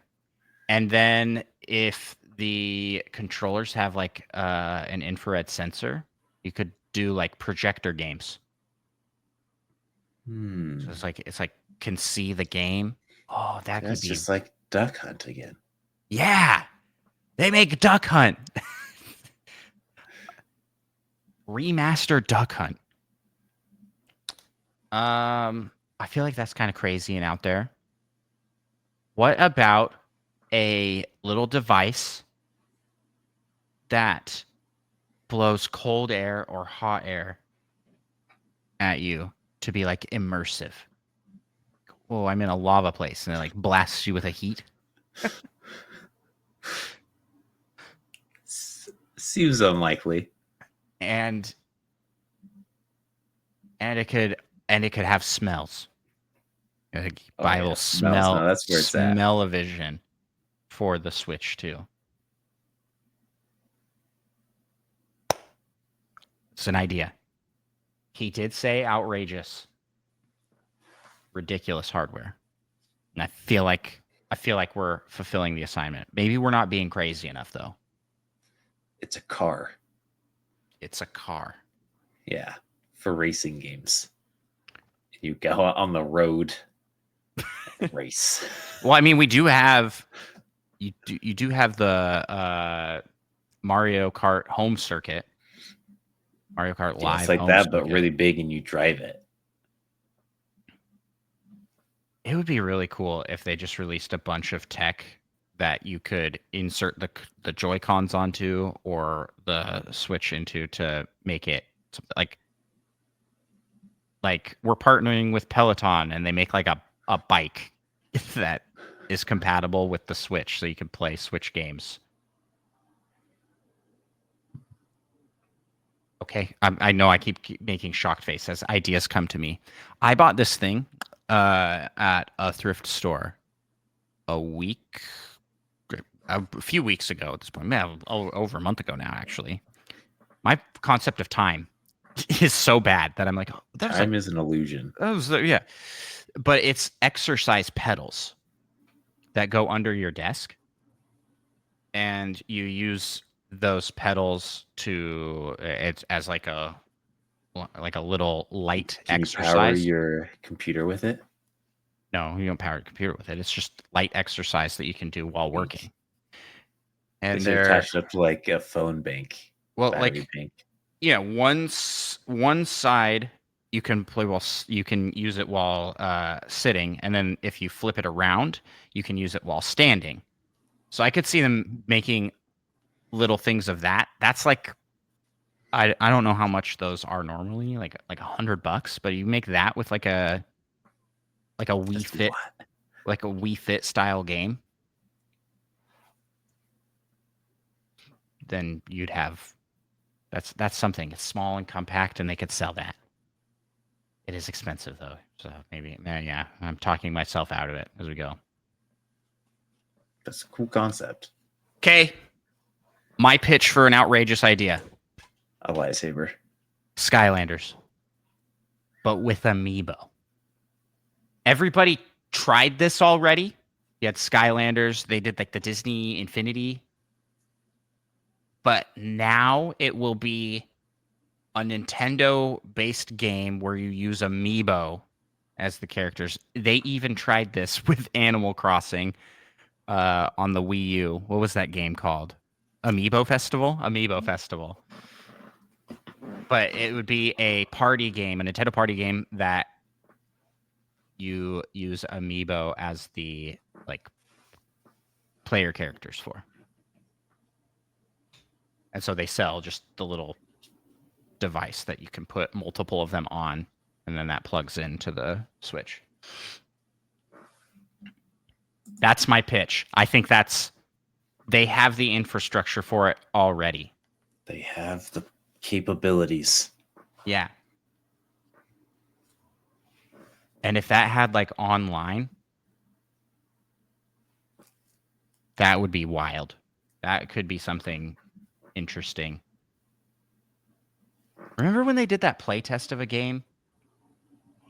And then if the controllers have like an infrared sensor, you could do like projector games. So it's like can see the game. Oh, that could be just like Duck Hunt again. Yeah. They make Duck Hunt. Remaster Duck Hunt. I feel like that's kind of crazy and out there. What about a little device that blows cold air or hot air at you to be like immersive? Oh, I'm in a lava place, and it like blasts you with a heat. Seems unlikely. And it could have smells. Like buy a little smell. No, that's where it's at. Smell-o-vision for the Switch too. It's an idea. He did say outrageous, ridiculous hardware, and I feel like we're fulfilling the assignment. Maybe we're not being crazy enough though. It's a car. It's a car. Yeah, for racing games. You go out on the road and race. Well, I mean, we do have you do have the Mario Kart home circuit. Mario Kart Live. It's like that, but really big, and you drive it. It would be really cool if they just released a bunch of tech that you could insert the Joy-Cons onto or the Switch into to make it like we're partnering with Peloton and they make like a bike that is compatible with the Switch so you can play Switch games. Okay, I know I keep making shocked face as ideas come to me. I bought this thing at a thrift store a few weeks ago at this point. Man, over a month ago now, actually. My concept of time is so bad that I'm like, oh, time is an illusion. Yeah. But it's exercise pedals that go under your desk. And you use those pedals to it's as like a little light exercise. You power your computer with it? No, you don't power your computer with it. It's just light exercise that you can do while working. They and should they're attach it up to like a phone bank, well, battery like bank. yeah, one side you can play while you can use it while sitting, and then if you flip it around, you can use it while standing. So I could see them making little things of that. That's like I don't know how much those are normally, like $100, but you make that with like a Wii That's a Fit, lot. like a Wii Fit style game, then you'd have that's something. It's small and compact, and they could sell that. It is expensive though, so maybe yeah, I'm talking myself out of it as we go. That's a cool concept. Okay, my pitch for an outrageous idea: A lightsaber. Skylanders, but with amiibo. Everybody tried this already. You had Skylanders. They did like the Disney Infinity, but now it will be a Nintendo-based game where you use amiibo as the characters. They even tried this with Animal Crossing on the Wii U. What was that game called? Amiibo Festival? Amiibo Festival. But it would be a party game, a Nintendo party game that you use amiibo as the like player characters for. And so they sell just the little device that you can put multiple of them on, and then that plugs into the Switch. That's my pitch. I think they have the infrastructure for it already. They have the capabilities. Yeah. And if that had like online, that would be wild. That could be something interesting. Remember when they did that play test of a game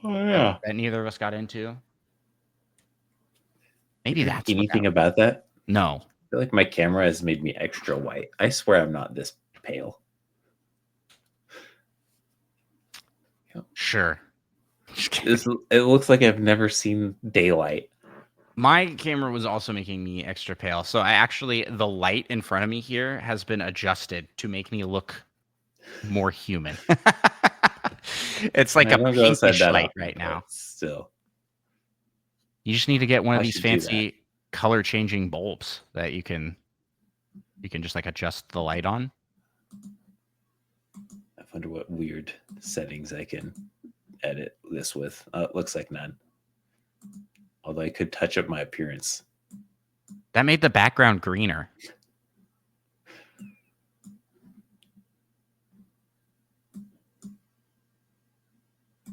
Oh yeah. that neither of us got into? Maybe You heard that's what anything about that? No. I feel like my camera has made me extra white. I swear I'm not this pale. Sure. It looks like I've never seen daylight. My camera was also making me extra pale. So the light in front of me here has been adjusted to make me look more human. It's like I a don't go outside pinkish that light often, right but now. still. You just need to get one of I these should do that. fancy color changing bulbs that you can just like adjust the light on. I wonder what weird settings I can edit this with. It looks like none. Although I could touch up my appearance. That made the background greener.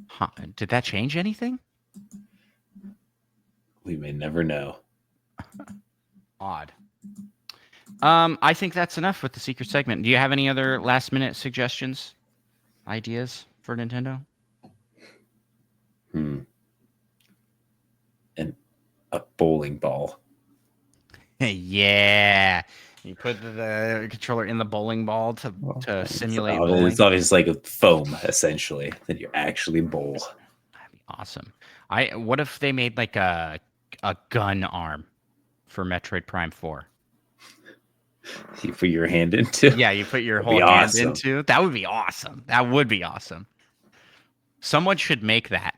Huh. Did that change anything? We may never know. Odd. I think that's enough with the secret segment. Do you have any other last minute suggestions, ideas for Nintendo? And a bowling ball. Yeah. You put the controller in the bowling ball to simulate bowling. It's obviously like a foam, essentially, that you actually bowl. That'd be awesome. What if they made like a gun arm for Metroid Prime 4? You put your hand into. Yeah, you put your That'd whole be hand awesome. into. That would be awesome. That would be awesome. Someone should make that.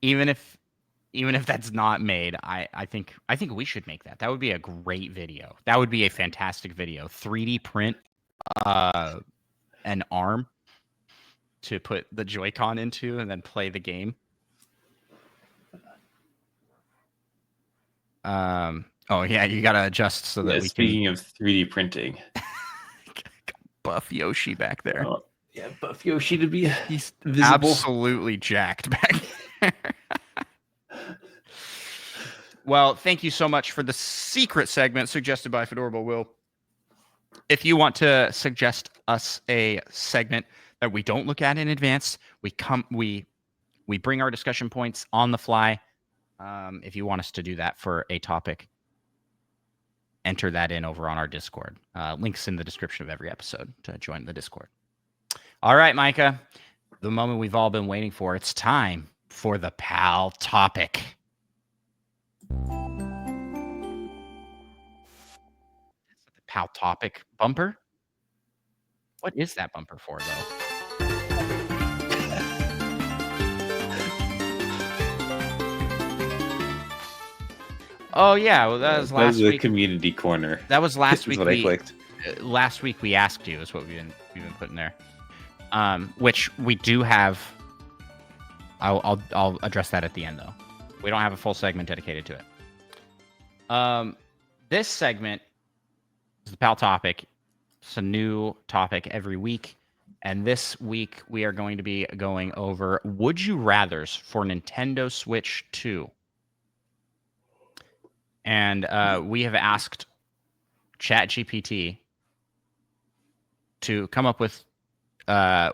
Even if that's not made, I think we should make that. That would be a great video. That would be a fantastic video. 3D print an arm to put the Joy-Con into and then play the game. Oh yeah, you gotta adjust so that we Speaking of 3D printing, buff Yoshi back there. Oh, yeah, buff Yoshi to be He's visible. Absolutely jacked back there. Well, thank you so much for the secret segment suggested by Fedorable Will. If you want to suggest us a segment that we don't look at in advance, we bring our discussion points on the fly. If you want us to do that for a topic, enter that in over on our Discord. Links in the description of every episode to join the Discord. All right, Micah, the moment we've all been waiting for. It's time for the PAL topic. Pal topic bumper? What is that bumper for, though? Oh yeah, well, that was That was last the week. community corner. That was last Is week. what I clicked. Last week we asked you is what we've been putting there. Which we do have. I'll address that at the end though. We don't have a full segment dedicated to it. This segment is the Pal topic. It's a new topic every week, and this week we are going to be going over would you rather's for Nintendo Switch 2. And we have asked ChatGPT to come up with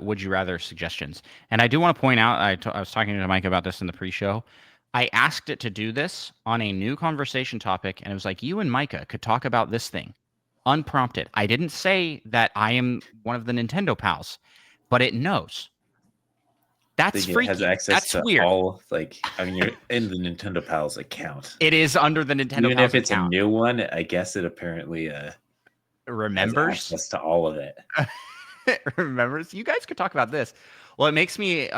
would you rather suggestions. And I do want to point out, I was talking to Mike about this in the pre-show. I asked it to do this on a new conversation topic, and it was like, you and Micah could talk about this thing unprompted. I didn't say that I am one of the Nintendo pals, but it knows. That's freaky. It has access That's to weird. all, like, I mean, you're in the Nintendo Pals account. It is under the Nintendo Even Pals if it's account. a new one, I guess it apparently Remembers has access to all of it. Remembers. You guys could talk about this. Well, it makes me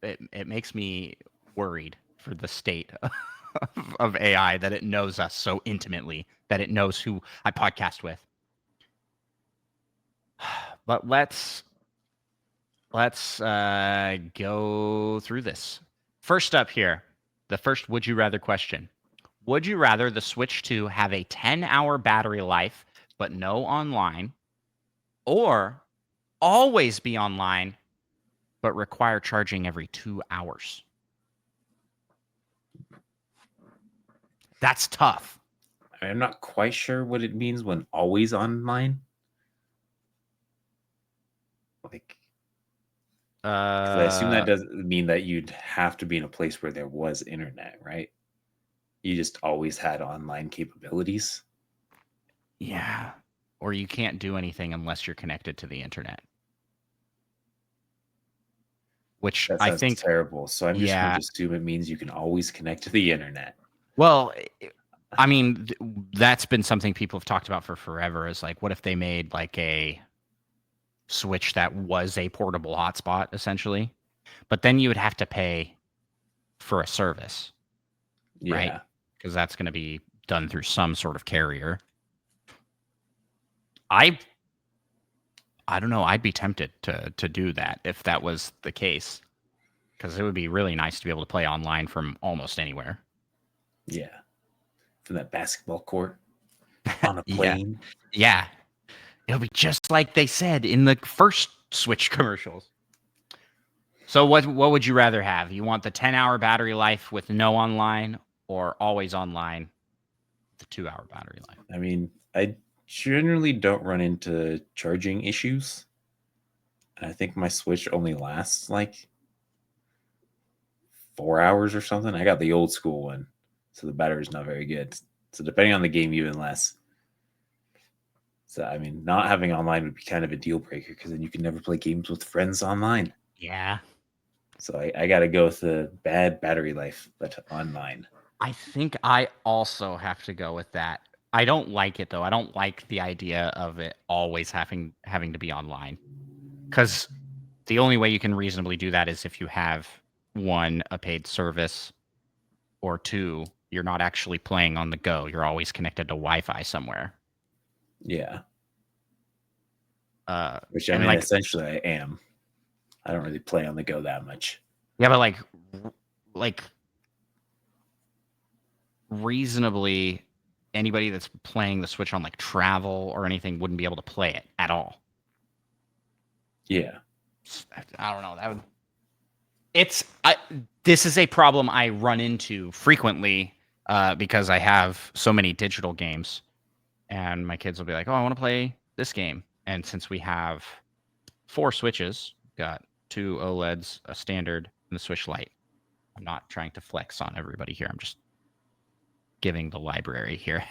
it makes me worried for the state of AI that it knows us so intimately, that it knows who I podcast with. But let's go through this. First up here, the first would you rather question. Would you rather the Switch 2 have a 10-hour battery life but no online, or always be online but require charging every 2 hours? That's tough. I'm not quite sure what it means when always online. Like, 'cause I assume that doesn't mean that you'd have to be in a place where there was internet, right? You just always had online capabilities. Yeah. Or you can't do anything unless you're connected to the internet. Which That I sounds think terrible. So I'm just going yeah. to assume it means you can always connect to the internet. Well, I mean, that's been something people have talked about for forever, is like, what if they made like a Switch that was a portable hotspot, essentially? But then you would have to pay for a service, Yeah. right? Because that's going to be done through some sort of carrier. I don't know. I'd be tempted to do that if that was the case, because it would be really nice to be able to play online from almost anywhere. Yeah. From that basketball court on a plane. Yeah. It'll be just like they said in the first Switch commercials. So what would you rather have? You want the 10-hour battery life with no online, or always online, the 2-hour battery life? I mean, I generally don't run into charging issues. I think my Switch only lasts like 4 hours or something. I got the old school one, so the battery's not very good. So depending on the game, even less. So I mean, not having online would be kind of a deal breaker, because then you can never play games with friends online. Yeah. So I got to go with the bad battery life, but online. I think I also have to go with that. I don't like it though. I don't like the idea of it always having to be online, because the only way you can reasonably do that is if you have, one, a paid service, or two, you're not actually playing on the go. You're always connected to Wi-Fi somewhere. Yeah. Which and I mean, like, essentially I am. I don't really play on the go that much. yeah, but like reasonably, anybody that's playing the Switch on like travel or anything wouldn't be able to play it at all. Yeah. I don't know. That would. This is a problem I run into frequently because I have so many digital games, and my kids will be like, "Oh, I want to play this game." And since we have 4 Switches, got 2 OLEDs, a standard, and the Switch Lite. I'm not trying to flex on everybody here. I'm just giving the library here.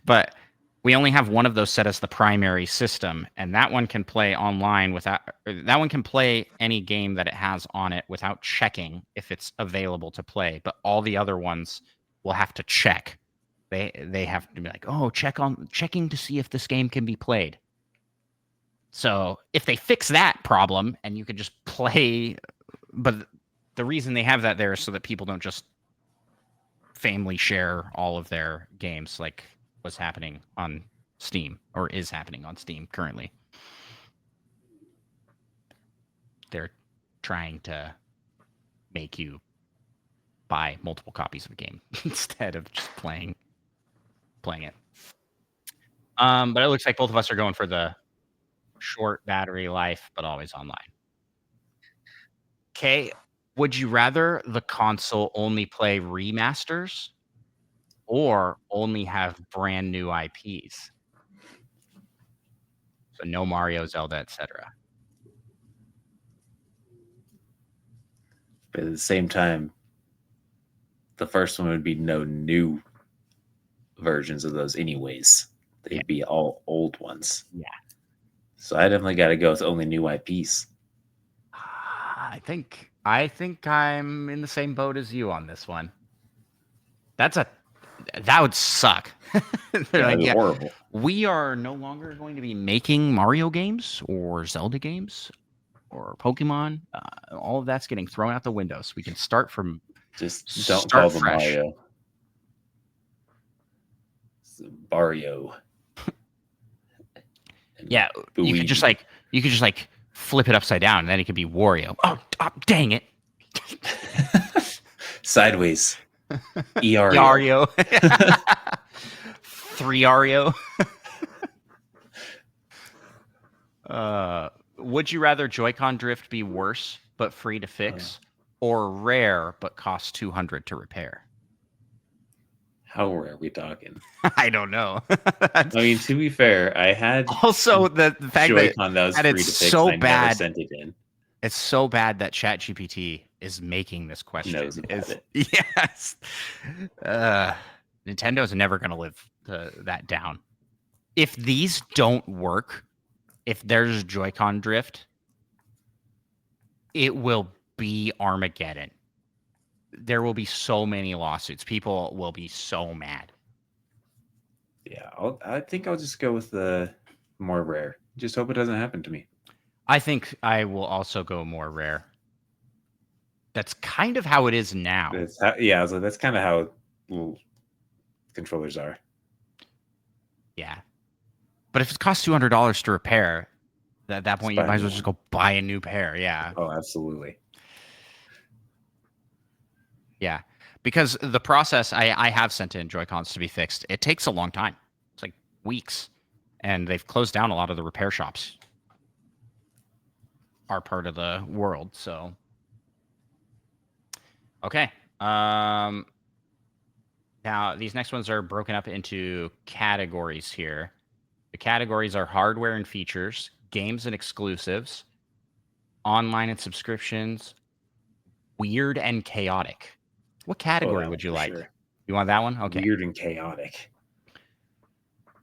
But we only have one of those set as the primary system, and that one can play online that one can play any game that it has on it without checking if it's available to play. But all the other ones will have to check They have to be like, oh, checking to see if this game can be played. So if they fix that problem and you can just play, but the reason they have that there is so that people don't just family share all of their games like what's happening on Steam or is happening on Steam currently. They're trying to make you buy multiple copies of a game instead of just playing it. But it looks like both of us are going for the short battery life, but always online. Okay. Would you rather the console only play remasters or only have brand new IPs? So no Mario, Zelda, etc. But at the same time, the first one would be no new versions of those anyways. They'd Yeah. be all old ones. Yeah. So I definitely got to go with only new IPs. I think I'm in the same boat as you on this one. That would suck. They're like, yeah, horrible. we are no longer going to be making Mario games or Zelda games or Pokemon. All of that's getting thrown out the window. So we can start from Just don't call them fresh. Mario. Mario. Yeah, you could just like flip it upside down, and then it could be Wario. Oh, dang it! Sideways. Yario. 3 Ario. Would you rather Joy-Con drift be worse but free to fix, or rare but cost $200 to repair? How rare are we talking? I don't know. I mean, to be fair, I had also the fact Joy-Con that was free to it's fix, so and I bad. never sent it in. It's so bad that ChatGPT is making this question. Knows about it. Yes. Nintendo's never going to live that down. If these don't work, if there's Joy-Con drift, it will be Armageddon. There will be so many lawsuits. People will be so mad. Yeah, I think I'll just go with the more rare. Just hope it doesn't happen to me. I think I will also go more rare. That's kind of how it is now. That's kind of how little controllers are. Yeah. But if it costs $200 to repair, at that point, you might as well just go buy a new pair. Yeah. Oh, absolutely. Yeah. Because the process, I have sent in Joy-Cons to be fixed. It takes a long time. It's like weeks. And they've closed down a lot of the repair shops. Are part of the world, so. Okay. Now, these next ones are broken up into categories here. The categories are hardware and features, games and exclusives, online and subscriptions, weird and chaotic. What category would you like? Sure. You want that one? Okay. Weird and chaotic.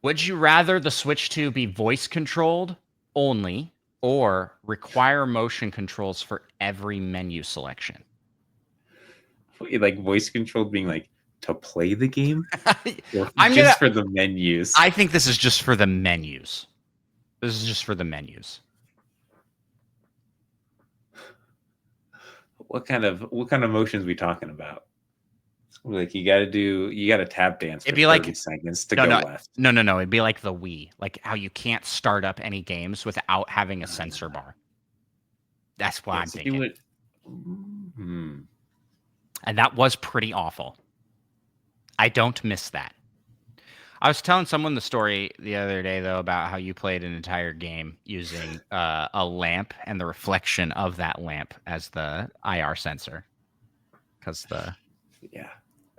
Would you rather the Switch 2 be voice controlled only or require motion controls for every menu selection? Like voice controlled being like to play the game? Or for the menus? I think this is just for the menus. This is just for the menus. What kind of motions we talking about? Like you got to tap dance for It'd be 30 like seconds to go left. No. It'd be like the Wii, like how you can't start up any games without having a sensor bar. That's why I'm thinking. And that was pretty awful. I don't miss that. I was telling someone the story the other day, though, about how you played an entire game using a lamp and the reflection of that lamp as the IR sensor. Yeah.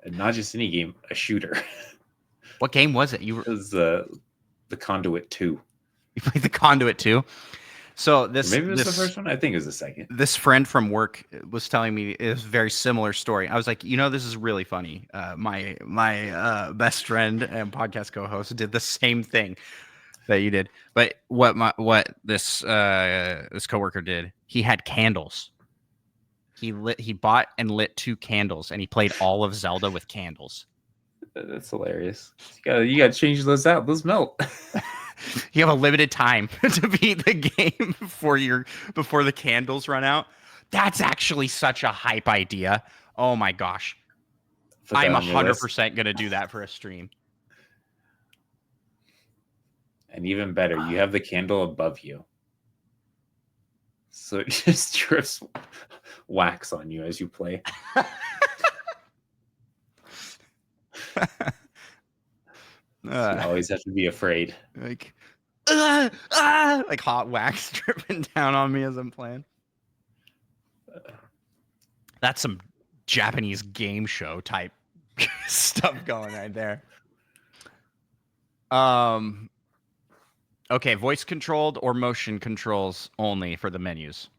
And not just any game, a shooter. What game was it? It was the Conduit 2. You played the Conduit 2? So maybe it was the first one. I think it was the second. This friend from work was telling me it was a very similar story. I was like, this is really funny. My best friend and podcast co-host did the same thing that you did. But what this coworker did, he had candles. He bought and lit 2 candles, and he played all of Zelda with candles. That's hilarious. You gotta change those out. Those melt. You have a limited time to beat the game before the candles run out. That's actually such a hype idea. Oh my gosh. Put I'm that on your list. 100% going to do that for a stream. And even better, you have the candle above you. So it just drips wax on you as you play. You always have to be afraid. Like hot wax dripping down on me as I'm playing. That's some Japanese game show type stuff going right there. Okay, voice controlled or motion controls only for the menus?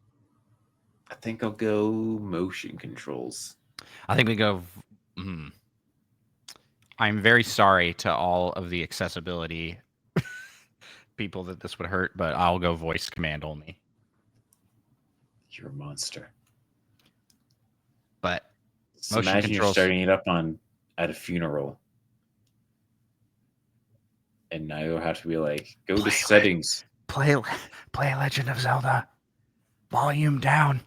I think I'll go motion controls. I think we go. I'm very sorry to all of the accessibility people that this would hurt, but I'll go voice command only. You're a monster. But so imagine controls, you're starting it up at a funeral. And now you'll have to be like, go to settings. Play Legend of Zelda. Volume down.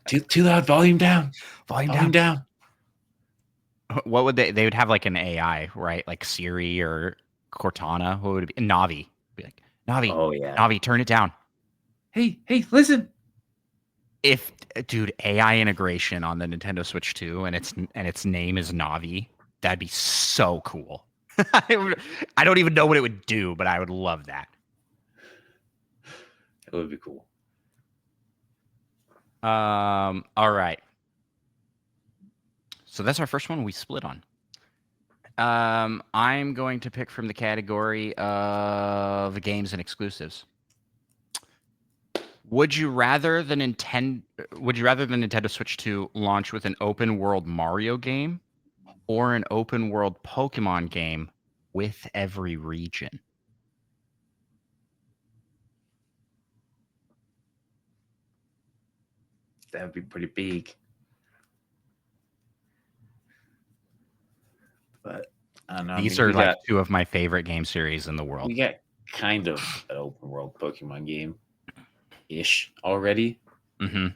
Too loud. Volume down. Volume down. What would they would have like an AI, right? Like Siri or Cortana. What would it be? Navi. Be like, Navi. Oh yeah. Navi, turn it down. Hey, listen. Dude, AI integration on the Nintendo Switch 2 and its name is Navi. That'd be so cool. I don't even know what it would do, but I would love that. It would be cool. All right. So that's our first one we split on. I'm going to pick from the category of games and exclusives. Would you rather the Nintendo Switch 2 launch with an open world Mario game or an open world Pokemon game with every region? That would be pretty big. But I don't know. These are like two of my favorite game series in the world. We got kind of an open world Pokemon game-ish already. Mm-hmm.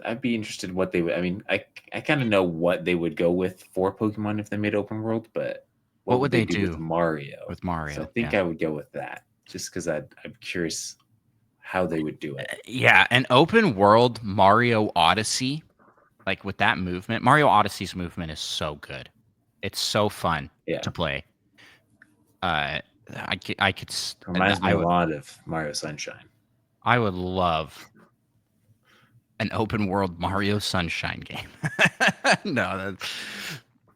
I'd be interested in what they would. I mean, I kind of know what they would go with for Pokemon if they made open world, but what would they do with Mario? With Mario, so I think I would go with that, just because I'm curious how they would do it. Yeah, an open world Mario Odyssey, like with that movement. Mario Odyssey's movement is so good. It's so fun to play. I could. Reminds me a lot of Mario Sunshine. I would love an open world Mario Sunshine game. No, that's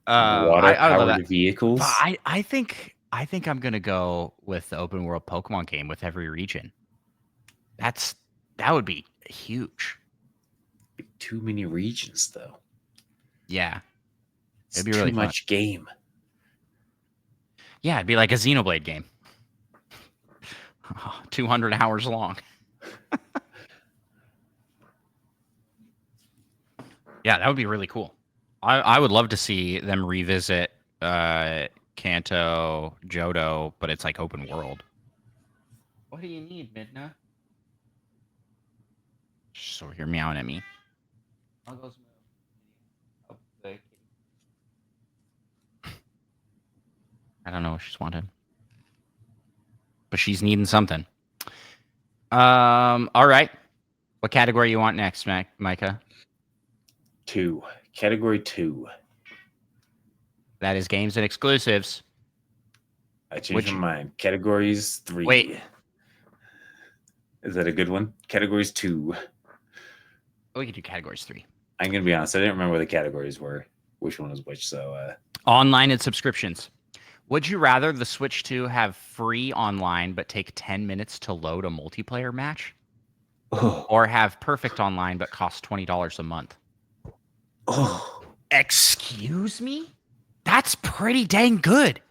water-powered vehicles. But I think I'm gonna go with the open world Pokemon game with every region. That would be huge. Too many regions, though. Yeah, it'd be really too much game. Yeah, it'd be like a Xenoblade game. 200 hours long. Yeah, that would be really cool. I would love to see them revisit Kanto, Johto, but it's like open world. What do you need, Midna? She's over here meowing at me. I don't know what she's wanted. But she's needing something. All right. What category you want next, Micah? 2. Category 2. That is games and exclusives. I changed my mind. Categories 3. Wait. Is that a good one? Categories 2. We can do categories 3. I'm going to be honest. I didn't remember what the categories were. Which one was which. So online and subscriptions. Would you rather the Switch 2 have free online but take 10 minutes to load a multiplayer match? Oh. Or have perfect online but cost $20 a month? Oh. Excuse me? That's pretty dang good.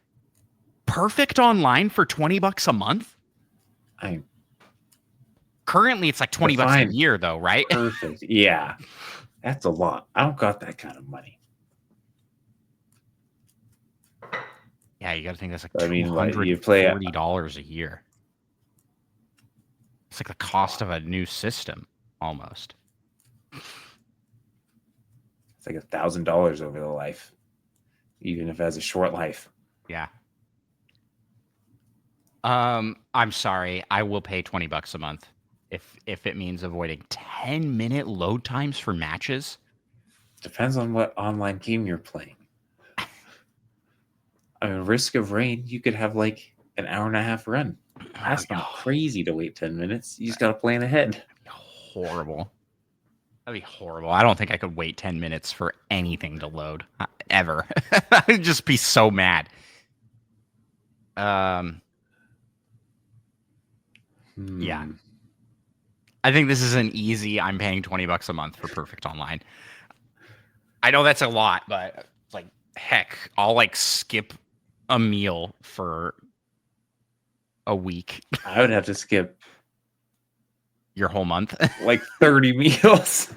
Perfect online for $20 a month? Currently, it's like $20 a year, though, right? Perfect. Yeah. That's a lot. I don't got that kind of money. Yeah, you got to think that's like I mean, what you play? $240 a year. It's like the cost of a new system almost. It's like $1,000 over the life, even if it has a short life. Yeah. I'm sorry. I will pay $20 a month if it means avoiding 10-minute load times for matches. Depends on what online game you're playing. I mean, Risk of Rain, you could have like an hour and a half run. That's not crazy to wait 10 minutes. You just got to plan ahead. Horrible. That'd be horrible. I don't think I could wait 10 minutes for anything to load ever. I'd just be so mad. Yeah. I think this is an easy. I'm paying $20 a month for Perfect Online. I know that's a lot, but like, heck, I'll like skip a meal for a week. I would have to skip Your whole month. like 30 meals.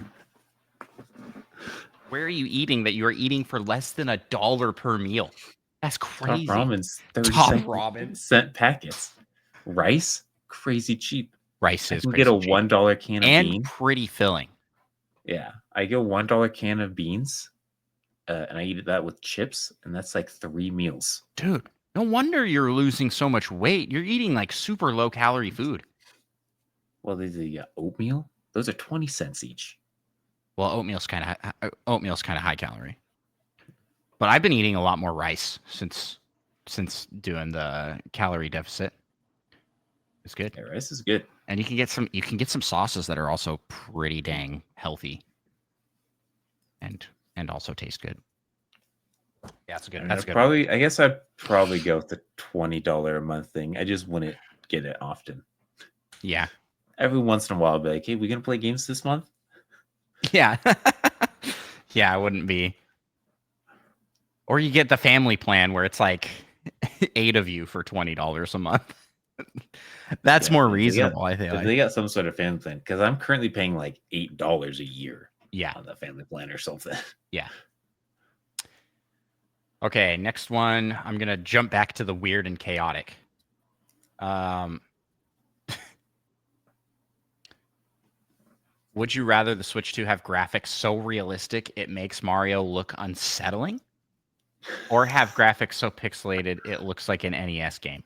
Where are you eating that you are eating for less than $1 per meal? That's crazy. Top ramen's 30 Top ramen cent packets. Rice, crazy cheap. Rice I is can crazy get a cheap. $1 can of And beans. pretty filling. Yeah, I get a $1 can of beans, and I eat that with chips, and that's like 3 meals. Dude, no wonder you're losing so much weight. You're eating like super low calorie food. Well, the oatmeal, those are 20 cents each. Well, oatmeal's kind of high calorie. But I've been eating a lot more rice since doing the calorie deficit. It's good. Yeah, rice is good. And you can get some sauces that are also pretty dang healthy. And also taste good. Yeah, that's good. I mean, That's good. I guess I'd probably go with the $20 a month thing. I just wouldn't get it often. Yeah. Every once in a while, I'll be like, hey, we gonna play games this month? Yeah. Yeah, I wouldn't be. Or you get the family plan where it's like 8 of you for $20 a month. That's more reasonable, I think. If they got some sort of family plan, because I'm currently paying like $8 a year on the family plan or something. Yeah. Okay, next one. I'm gonna jump back to the weird and chaotic. Would you rather the Switch 2 have graphics so realistic it makes Mario look unsettling? Or have graphics so pixelated it looks like an NES game?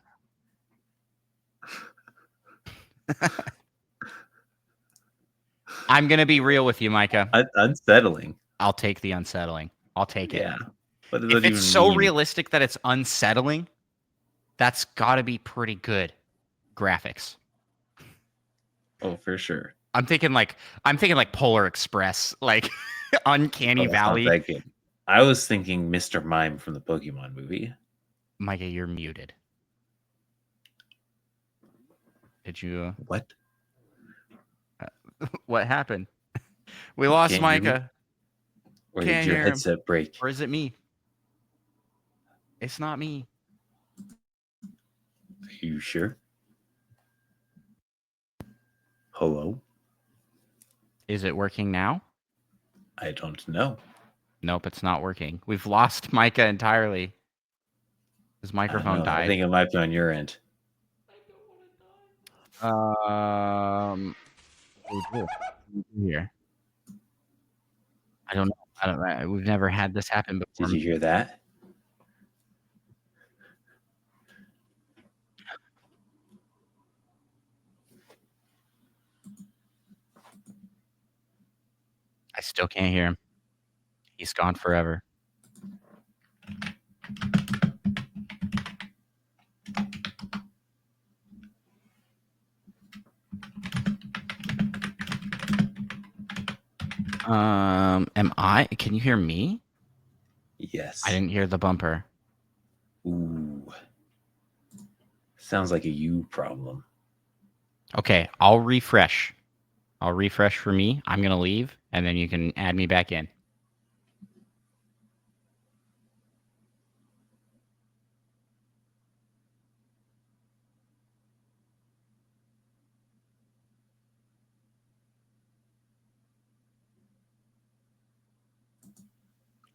I'm going to be real with you, Micah. Unsettling. I'll take the unsettling. I'll take it. Yeah. What does If that it's even so mean? realistic that it's unsettling, that's got to be pretty good graphics. Oh, for sure. I'm thinking like Polar Express, like Uncanny Valley. Not that good. I was thinking Mr. Mime from the Pokemon movie. Micah, you're muted. Did you? What? What happened? We lost Micah. Or did your headset break? Or is it me? It's not me. Are you sure? Hello? Is it working now? I don't know. Nope, it's not working. We've lost Micah entirely. His microphone died. I think it might be on your end. Here. I don't know. We've never had this happen before. Did you hear that? I still can't hear him. He's gone forever. Can you hear me? Yes. I didn't hear the bumper. Ooh. Sounds like a you problem. Okay, I'll refresh. I'll refresh for me. I'm going to leave, and then you can add me back in.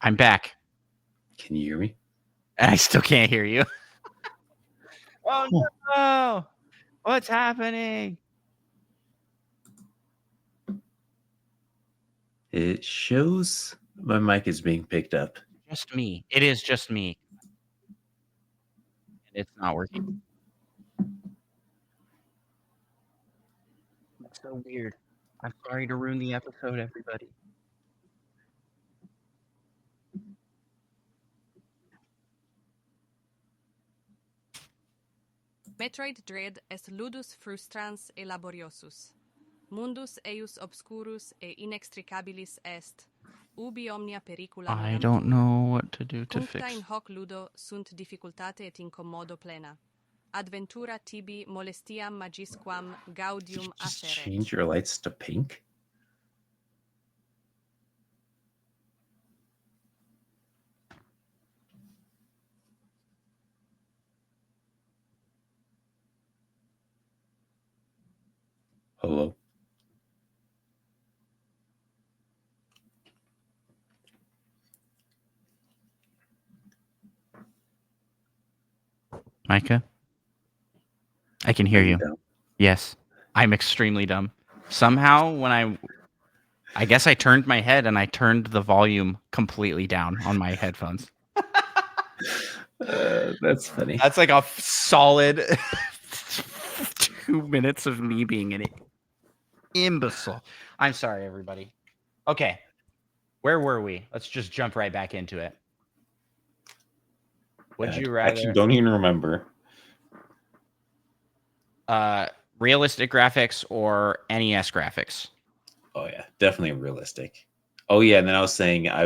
I'm back. Can you hear me? And I still can't hear you. Oh Huh. no! What's happening? It shows my mic is being picked up. Just me. It is just me. It's not working. It's so weird. I'm sorry to ruin the episode, everybody. Metroid Dread est ludus frustrans e laboriosus. Mundus eius obscurus e inextricabilis est, ubi omnia pericula I don't know what to do to Puncta fix. in hoc ludo sunt difficultate et incommodo plena. Adventura tibi molestiam magisquam gaudium Just aferet. change your lights to pink. Hello. Micah? I can hear Are you. dumb? Yes. I'm extremely dumb. Somehow, when I guess I turned my head and I turned the volume completely down on my headphones. That's funny. That's like a solid 2 minutes of me being an imbecile. I'm sorry, everybody. Okay. Where were we? Let's just jump right back into it. Would you rather Actually, don't even remember. realistic graphics or NES graphics? Oh yeah, definitely realistic. Oh yeah, and then I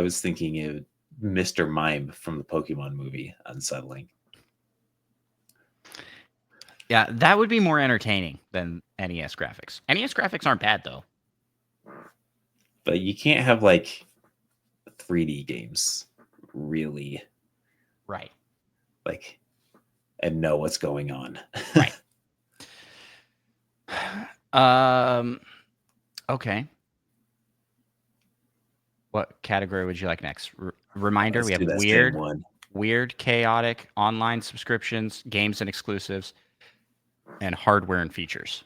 was thinking of Mr. Mime from the Pokemon movie, unsettling. Yeah, that would be more entertaining than NES graphics. NES graphics aren't bad though. But you can't have like 3D games really Right. like and know what's going on. Right. Okay. What category would you like next? Reminder, Let's we have do that same one. weird, chaotic, online subscriptions, games and exclusives, and hardware and features.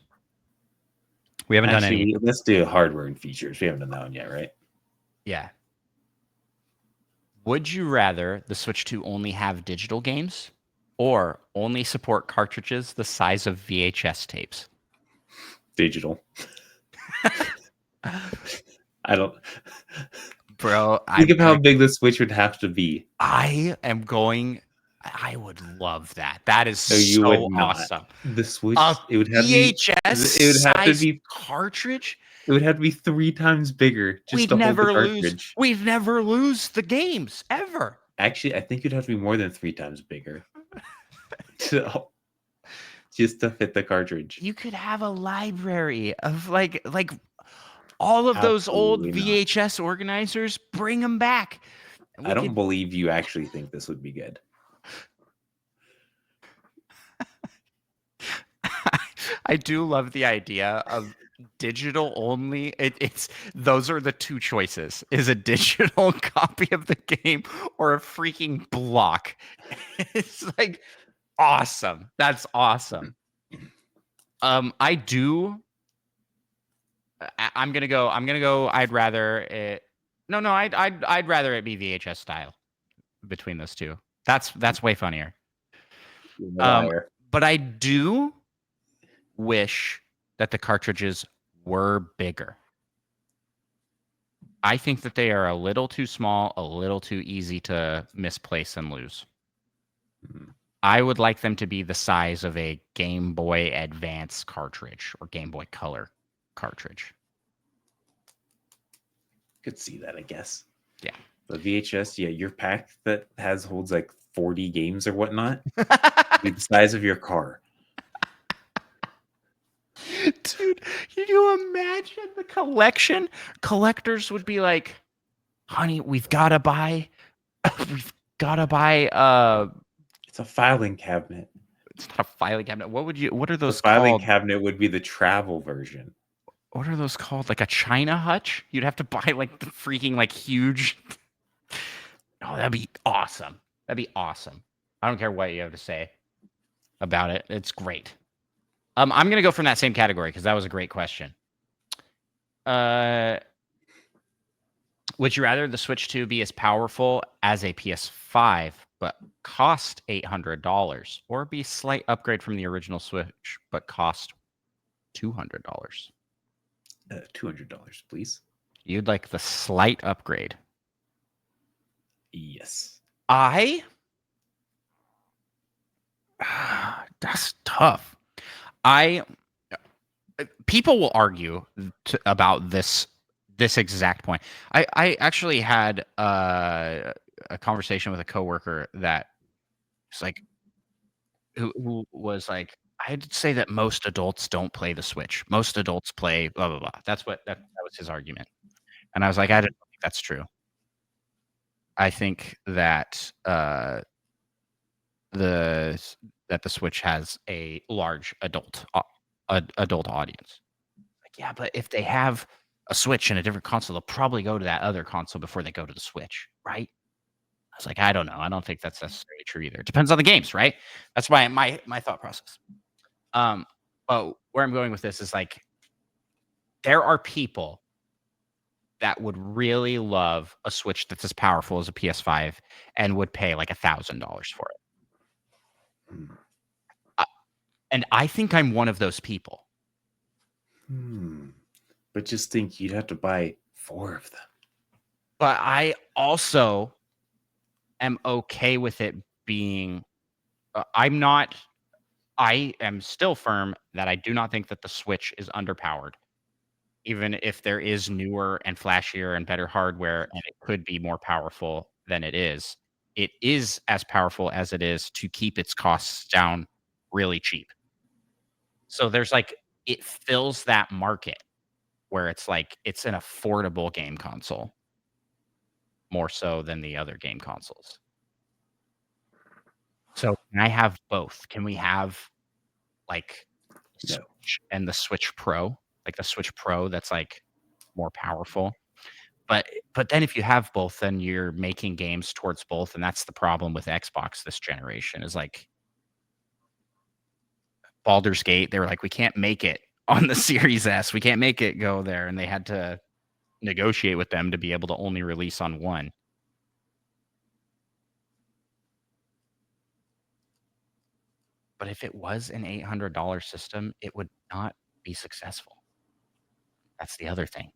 We haven't done any. Let's do hardware and features. We haven't done that one yet, right? Yeah. Would you rather the Switch 2 only have digital games or only support cartridges the size of VHS tapes? Digital. I don't. Bro, Think of how big the Switch would have to be. I would love that. That is No, you so would not. awesome. The Switch, A it would have VHS it would have to size be cartridge? It would have to be 3 times bigger just We'd to hold the never lose. cartridge. We'd never lose the games ever. Actually, I think it'd have to be more than 3 times bigger just to fit the cartridge. You could have a library of like all of those old Absolutely not. VHS organizers. Bring them back. I don't believe you actually think this would be good. I do love the idea of digital only. It's those are the two choices: is a digital copy of the game or a freaking block. It's like awesome. That's awesome. I do. I'm gonna go. I'd rather it. No, I'd rather it be VHS style between those two. That's way funnier. But I do wish that the cartridges were bigger. I think that they are a little too small, a little too easy to misplace and lose. I would like them to be the size of a Game Boy Advance cartridge or Game Boy Color cartridge. Could see that, I guess. Yeah. The VHS, yeah, your pack that holds like 40 games or whatnot, be the size of your car. Dude, can you imagine the collection? Collectors would be like, honey, we've got to buy it's a filing cabinet. It's not a filing cabinet. What are those the filing called? cabinet would be the travel version. What are those called? Like a China hutch? You'd have to buy like the freaking like huge. Oh, that'd be awesome. That'd be awesome. I don't care what you have to say about it. It's great. I'm going to go from that same category because that was a great question. Would you rather the Switch 2 be as powerful as a PS5 but cost $800, or be a slight upgrade from the original Switch but cost $200? $200, please. You'd like the slight upgrade. Yes. That's tough. People will argue about this exact point. I actually had a conversation with a coworker that was like, who was like, I'd say that most adults don't play the Switch. Most adults play blah blah blah. That was his argument, and I was like, I don't think that's true. I think that the Switch has a large adult audience. Like, yeah, but if they have a Switch and a different console, they'll probably go to that other console before they go to the Switch, right? I was like, I don't know. I don't think that's necessarily true either. It depends on the games, right? That's why my thought process. But where I'm going with this is like, there are people that would really love a Switch that's as powerful as a PS5 and would pay like $1,000 for it. Hmm. And I think I'm one of those people. But just think, you'd have to buy 4 of them. But I also am okay with it being. I am still firm that I do not think that the Switch is underpowered, even if there is newer and flashier and better hardware, and it could be more powerful than it is. It is as powerful as it is to keep its costs down really cheap. So there's like, it fills that market where it's like, it's an affordable game console more so than the other game consoles. So can I have both? Can we have like No. Switch and the Switch Pro, like the Switch Pro that's like more powerful? But then if you have both, then you're making games towards both, and that's the problem with Xbox this generation is like Baldur's Gate. They were like, we can't make it on the Series S. We can't make it go there, and they had to negotiate with them to be able to only release on one. But if it was an $800 system, it would not be successful. That's the other thing.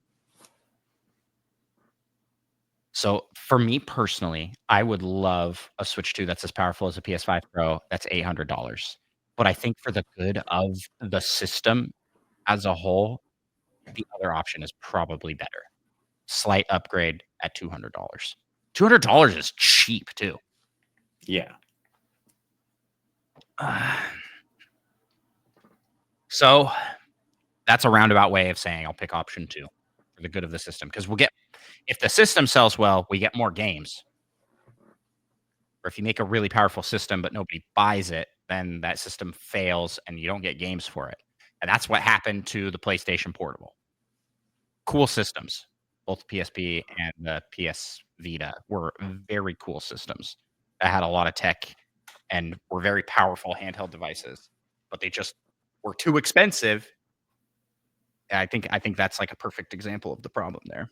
So for me personally, I would love a Switch 2 that's as powerful as a PS5 Pro. That's $800. But I think for the good of the system as a whole, the other option is probably better. Slight upgrade at $200. $200 is cheap too. Yeah. So that's a roundabout way of saying I'll pick option 2 for the good of the system, because if the system sells well, we get more games. Or if you make a really powerful system but nobody buys it, then that system fails and you don't get games for it. And that's what happened to the PlayStation Portable. Cool systems. Both PSP and the PS Vita were very cool systems that had a lot of tech and were very powerful handheld devices, but they just were too expensive. I think that's like a perfect example of the problem there.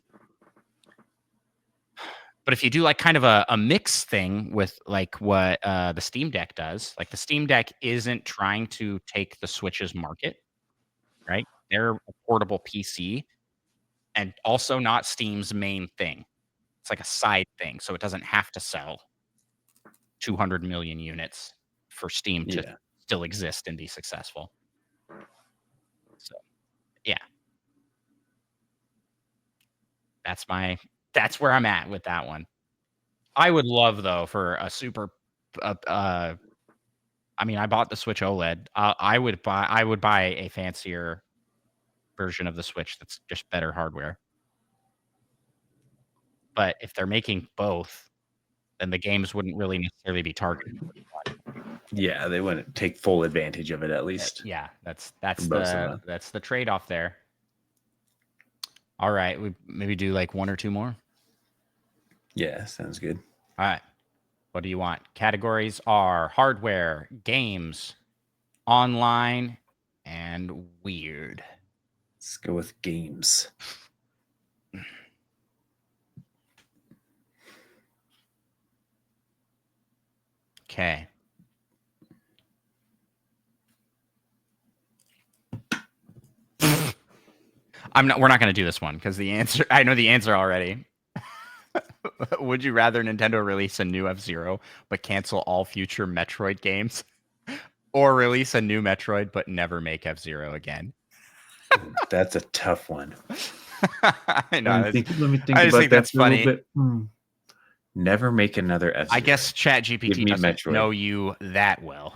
But if you do like kind of a mix thing with like what the Steam Deck does, like the Steam Deck isn't trying to take the Switch's market, right? They're a portable PC and also not Steam's main thing. It's like a side thing, so it doesn't have to sell 200 million units for Steam to still exist and be successful. So, yeah. That's where I'm at with that one. I would love though for a super I mean, I bought the Switch OLED. I would buy a fancier version of the Switch that's just better hardware. But if they're making both, then the games wouldn't really necessarily be targeted. Yeah, they wouldn't take full advantage of it at least. Yeah, that's the trade-off there. All right, we maybe do like one or two more. Yeah, sounds good. All right. What do you want? Categories are hardware, games, online, and weird. Let's go with games. Okay. We're not going to do this one because I know the answer already. Would you rather Nintendo release a new F-Zero but cancel all future Metroid games, or release a new Metroid but never make F-Zero again? That's a tough one. I know. Let me think I just about think that that's for a little funny. bit. Never make another F-Zero. I guess Give ChatGPT me doesn't Metroid. know you that well.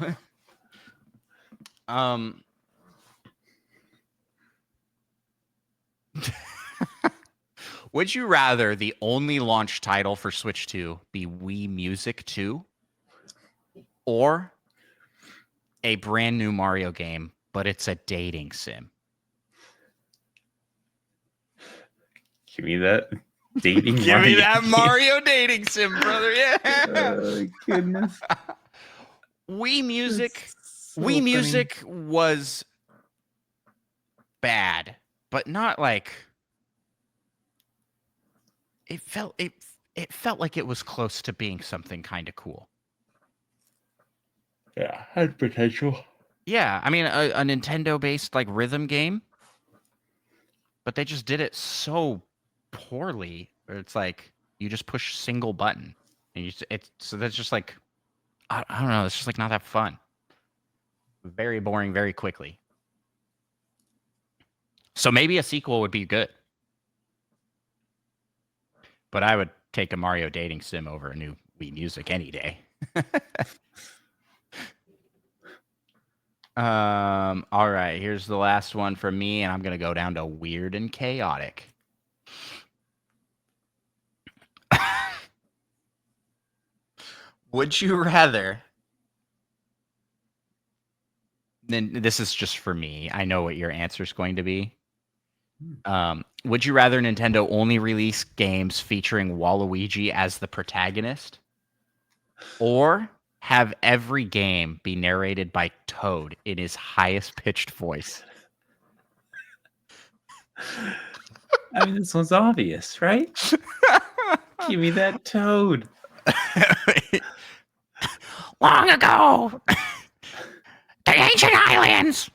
Would you rather the only launch title for Switch 2 be Wii Music 2, or a brand new Mario game, but it's a dating sim? Give me that dating Give Mario me that game. Mario dating sim, brother. Yeah. Oh, goodness. Wii Music. So Wii funny. Music was bad, but not like it felt like it was close to being something kind of cool. Yeah, had potential. Yeah, I mean a Nintendo-based like rhythm game, but they just did it so poorly. Where it's like you just push single button, and so that's just like I don't know. It's just like not that fun. Very boring, very quickly. So maybe a sequel would be good, but I would take a Mario dating sim over a new Wii Music any day. All right, here's the last one from me, and I'm gonna go down to weird and chaotic. Would you rather? Then this is just for me. I know what your answer is going to be. Would you rather Nintendo only release games featuring Waluigi as the protagonist, or have every game be narrated by Toad in his highest pitched voice? I mean, this one's obvious, right? Give me that Toad. Long ago, the ancient islands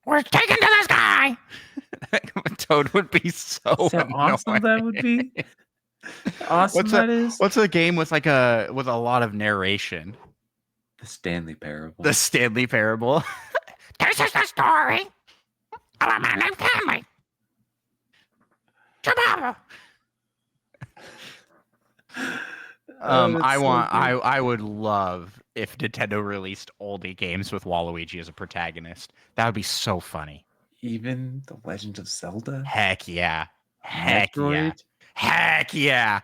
were taken to the sky. Toad would be so See how awesome that would be? Awesome is. What's a game with a lot of narration? The Stanley Parable. The Stanley Parable. This is the story of a man named Stanley. Tomorrow. I would love if Nintendo released oldie games with Waluigi as a protagonist. That would be so funny. Even The Legend of Zelda? Heck yeah. Heck yeah. Metroid? Heck yeah.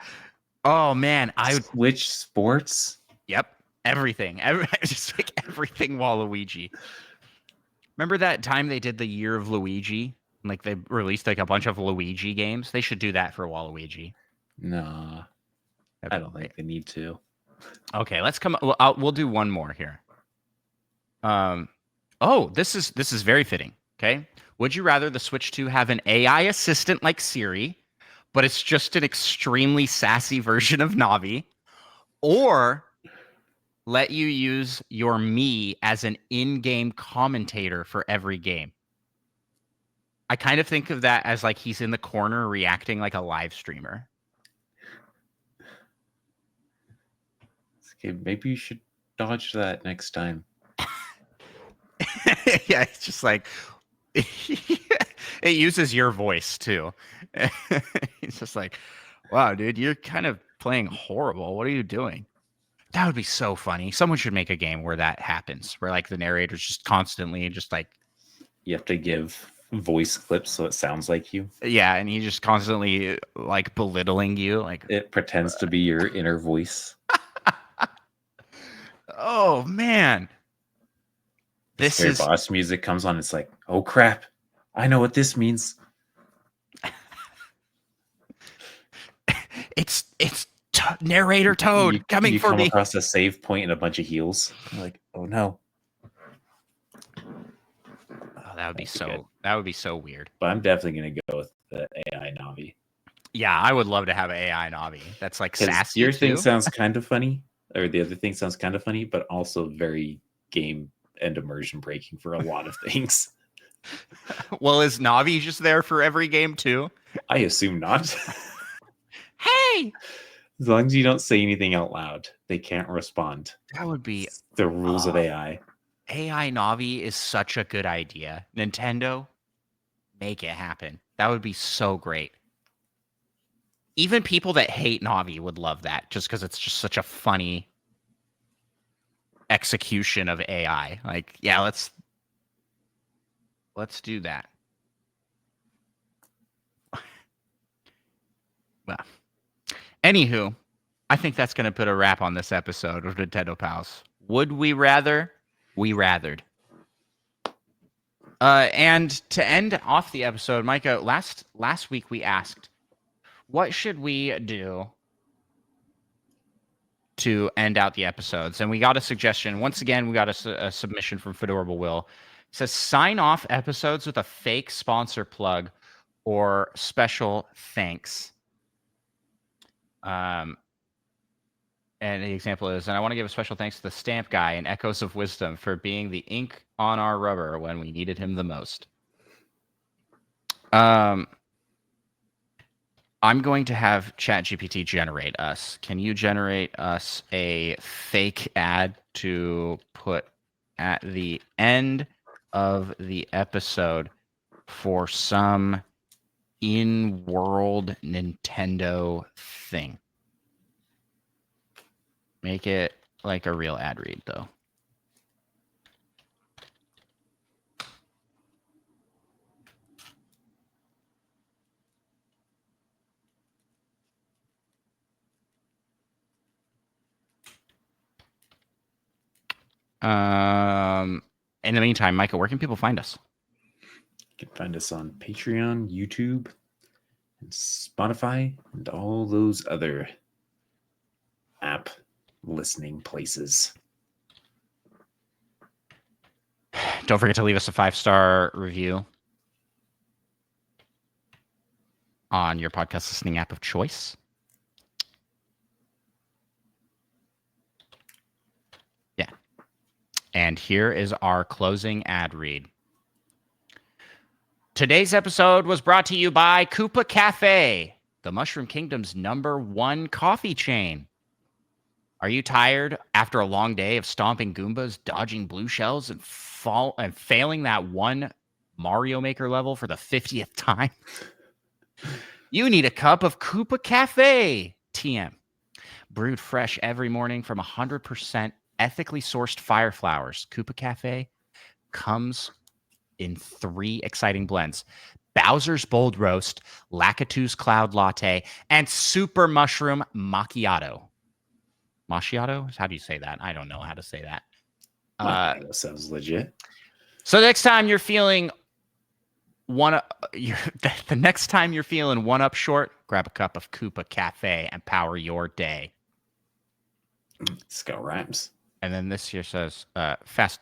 Oh man, Switch Sports? Yep. Everything. Just like everything Waluigi. Remember that time they did the Year of Luigi? Like they released like a bunch of Luigi games? They should do that for Waluigi. Nah. I don't think they need to. Okay, let's come. We'll do one more here. This is very fitting. Okay, would you rather the Switch 2 have an AI assistant like Siri, but it's just an extremely sassy version of Navi, or let you use your Me as an in-game commentator for every game? I kind of think of that as like he's in the corner reacting like a live streamer. Okay, maybe you should dodge that next time. Yeah, it's just like it uses your voice too. It's just like, wow, dude, you're kind of playing horrible. What are you doing? That would be so funny. Someone should make a game where that happens, where like the narrator's just constantly just like You have to give voice clips so it sounds like you. yeah, and he just constantly like belittling you, like It pretends to be your inner voice. oh man. This Where is boss music comes on, it's like, oh crap, I know what this means. it's narrator Toad coming you for come me. across a save point and a bunch of heals. You're like, oh no. Oh, that would be That'd be so weird. But I'm definitely gonna go with the AI Navi. Yeah, I would love to have an AI Navi. That's like Because sassy your too. thing sounds kind of funny, or the other thing sounds kind of funny, but also very game and immersion breaking for a lot of things. Well, is Navi just there for every game too? I assume not. Hey, As long as you don't say anything out loud, they can't respond. that would be It's the rules of AI. AI Navi is such a good idea. Nintendo, make it happen. That would be so great. Even people that hate Navi would love that just because it's just such a funny execution of AI. Like, yeah, let's do that. Well, anywho, I think that's going to put a wrap on this episode of Nintendo Pals. Would we rather? We rathered. And to end off the episode, Micah, last week we asked, what should we do to end out the episodes? And we got a suggestion. Once again, we got a submission from Fedorable Will. It says, sign off episodes with a fake sponsor plug or special thanks. And the example is, and I want to give a special thanks to the stamp guy in Echoes of Wisdom for being the ink on our rubber when we needed him the most. I'm going to have ChatGPT generate us. Can you generate us a fake ad to put at the end of the episode for some in-world Nintendo thing? Make it like a real ad read, though. In the meantime, Micah, where can people find us? You can find us on Patreon, YouTube, and Spotify, and all those other app listening places. Don't forget to leave us a 5-star review on your podcast listening app of choice. Yeah. And here is our closing ad read. Today's episode was brought to you by Koopa Cafe, the Mushroom Kingdom's #1 coffee chain. Are you tired after a long day of stomping Goombas, dodging blue shells, and failing that one Mario Maker level for the 50th time? You need a cup of Koopa Cafe TM. Brewed fresh every morning from 100% ethically sourced fire flowers, Koopa Cafe comes in 3 exciting blends: Bowser's Bold Roast, Lakitu's Cloud Latte, and Super Mushroom Macchiato. Macchiato? How do you say that? I don't know how to say that. That sounds legit. So next time you're feeling the next time you're feeling one up short, grab a cup of Koopa Cafe and power your day. It's got rhymes. And then this here says, fast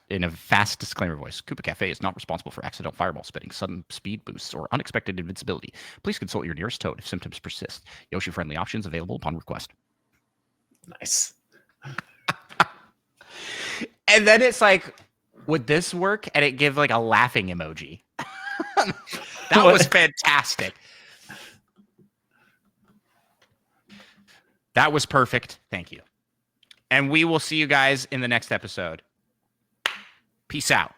disclaimer voice, Koopa Cafe is not responsible for accidental fireball spitting, sudden speed boosts, or unexpected invincibility. Please consult your nearest Toad if symptoms persist. Yoshi-friendly options available upon request. Nice. And then it's like, would this work? And it gives like a laughing emoji. That was fantastic. That was perfect. Thank you. And we will see you guys in the next episode. Peace out.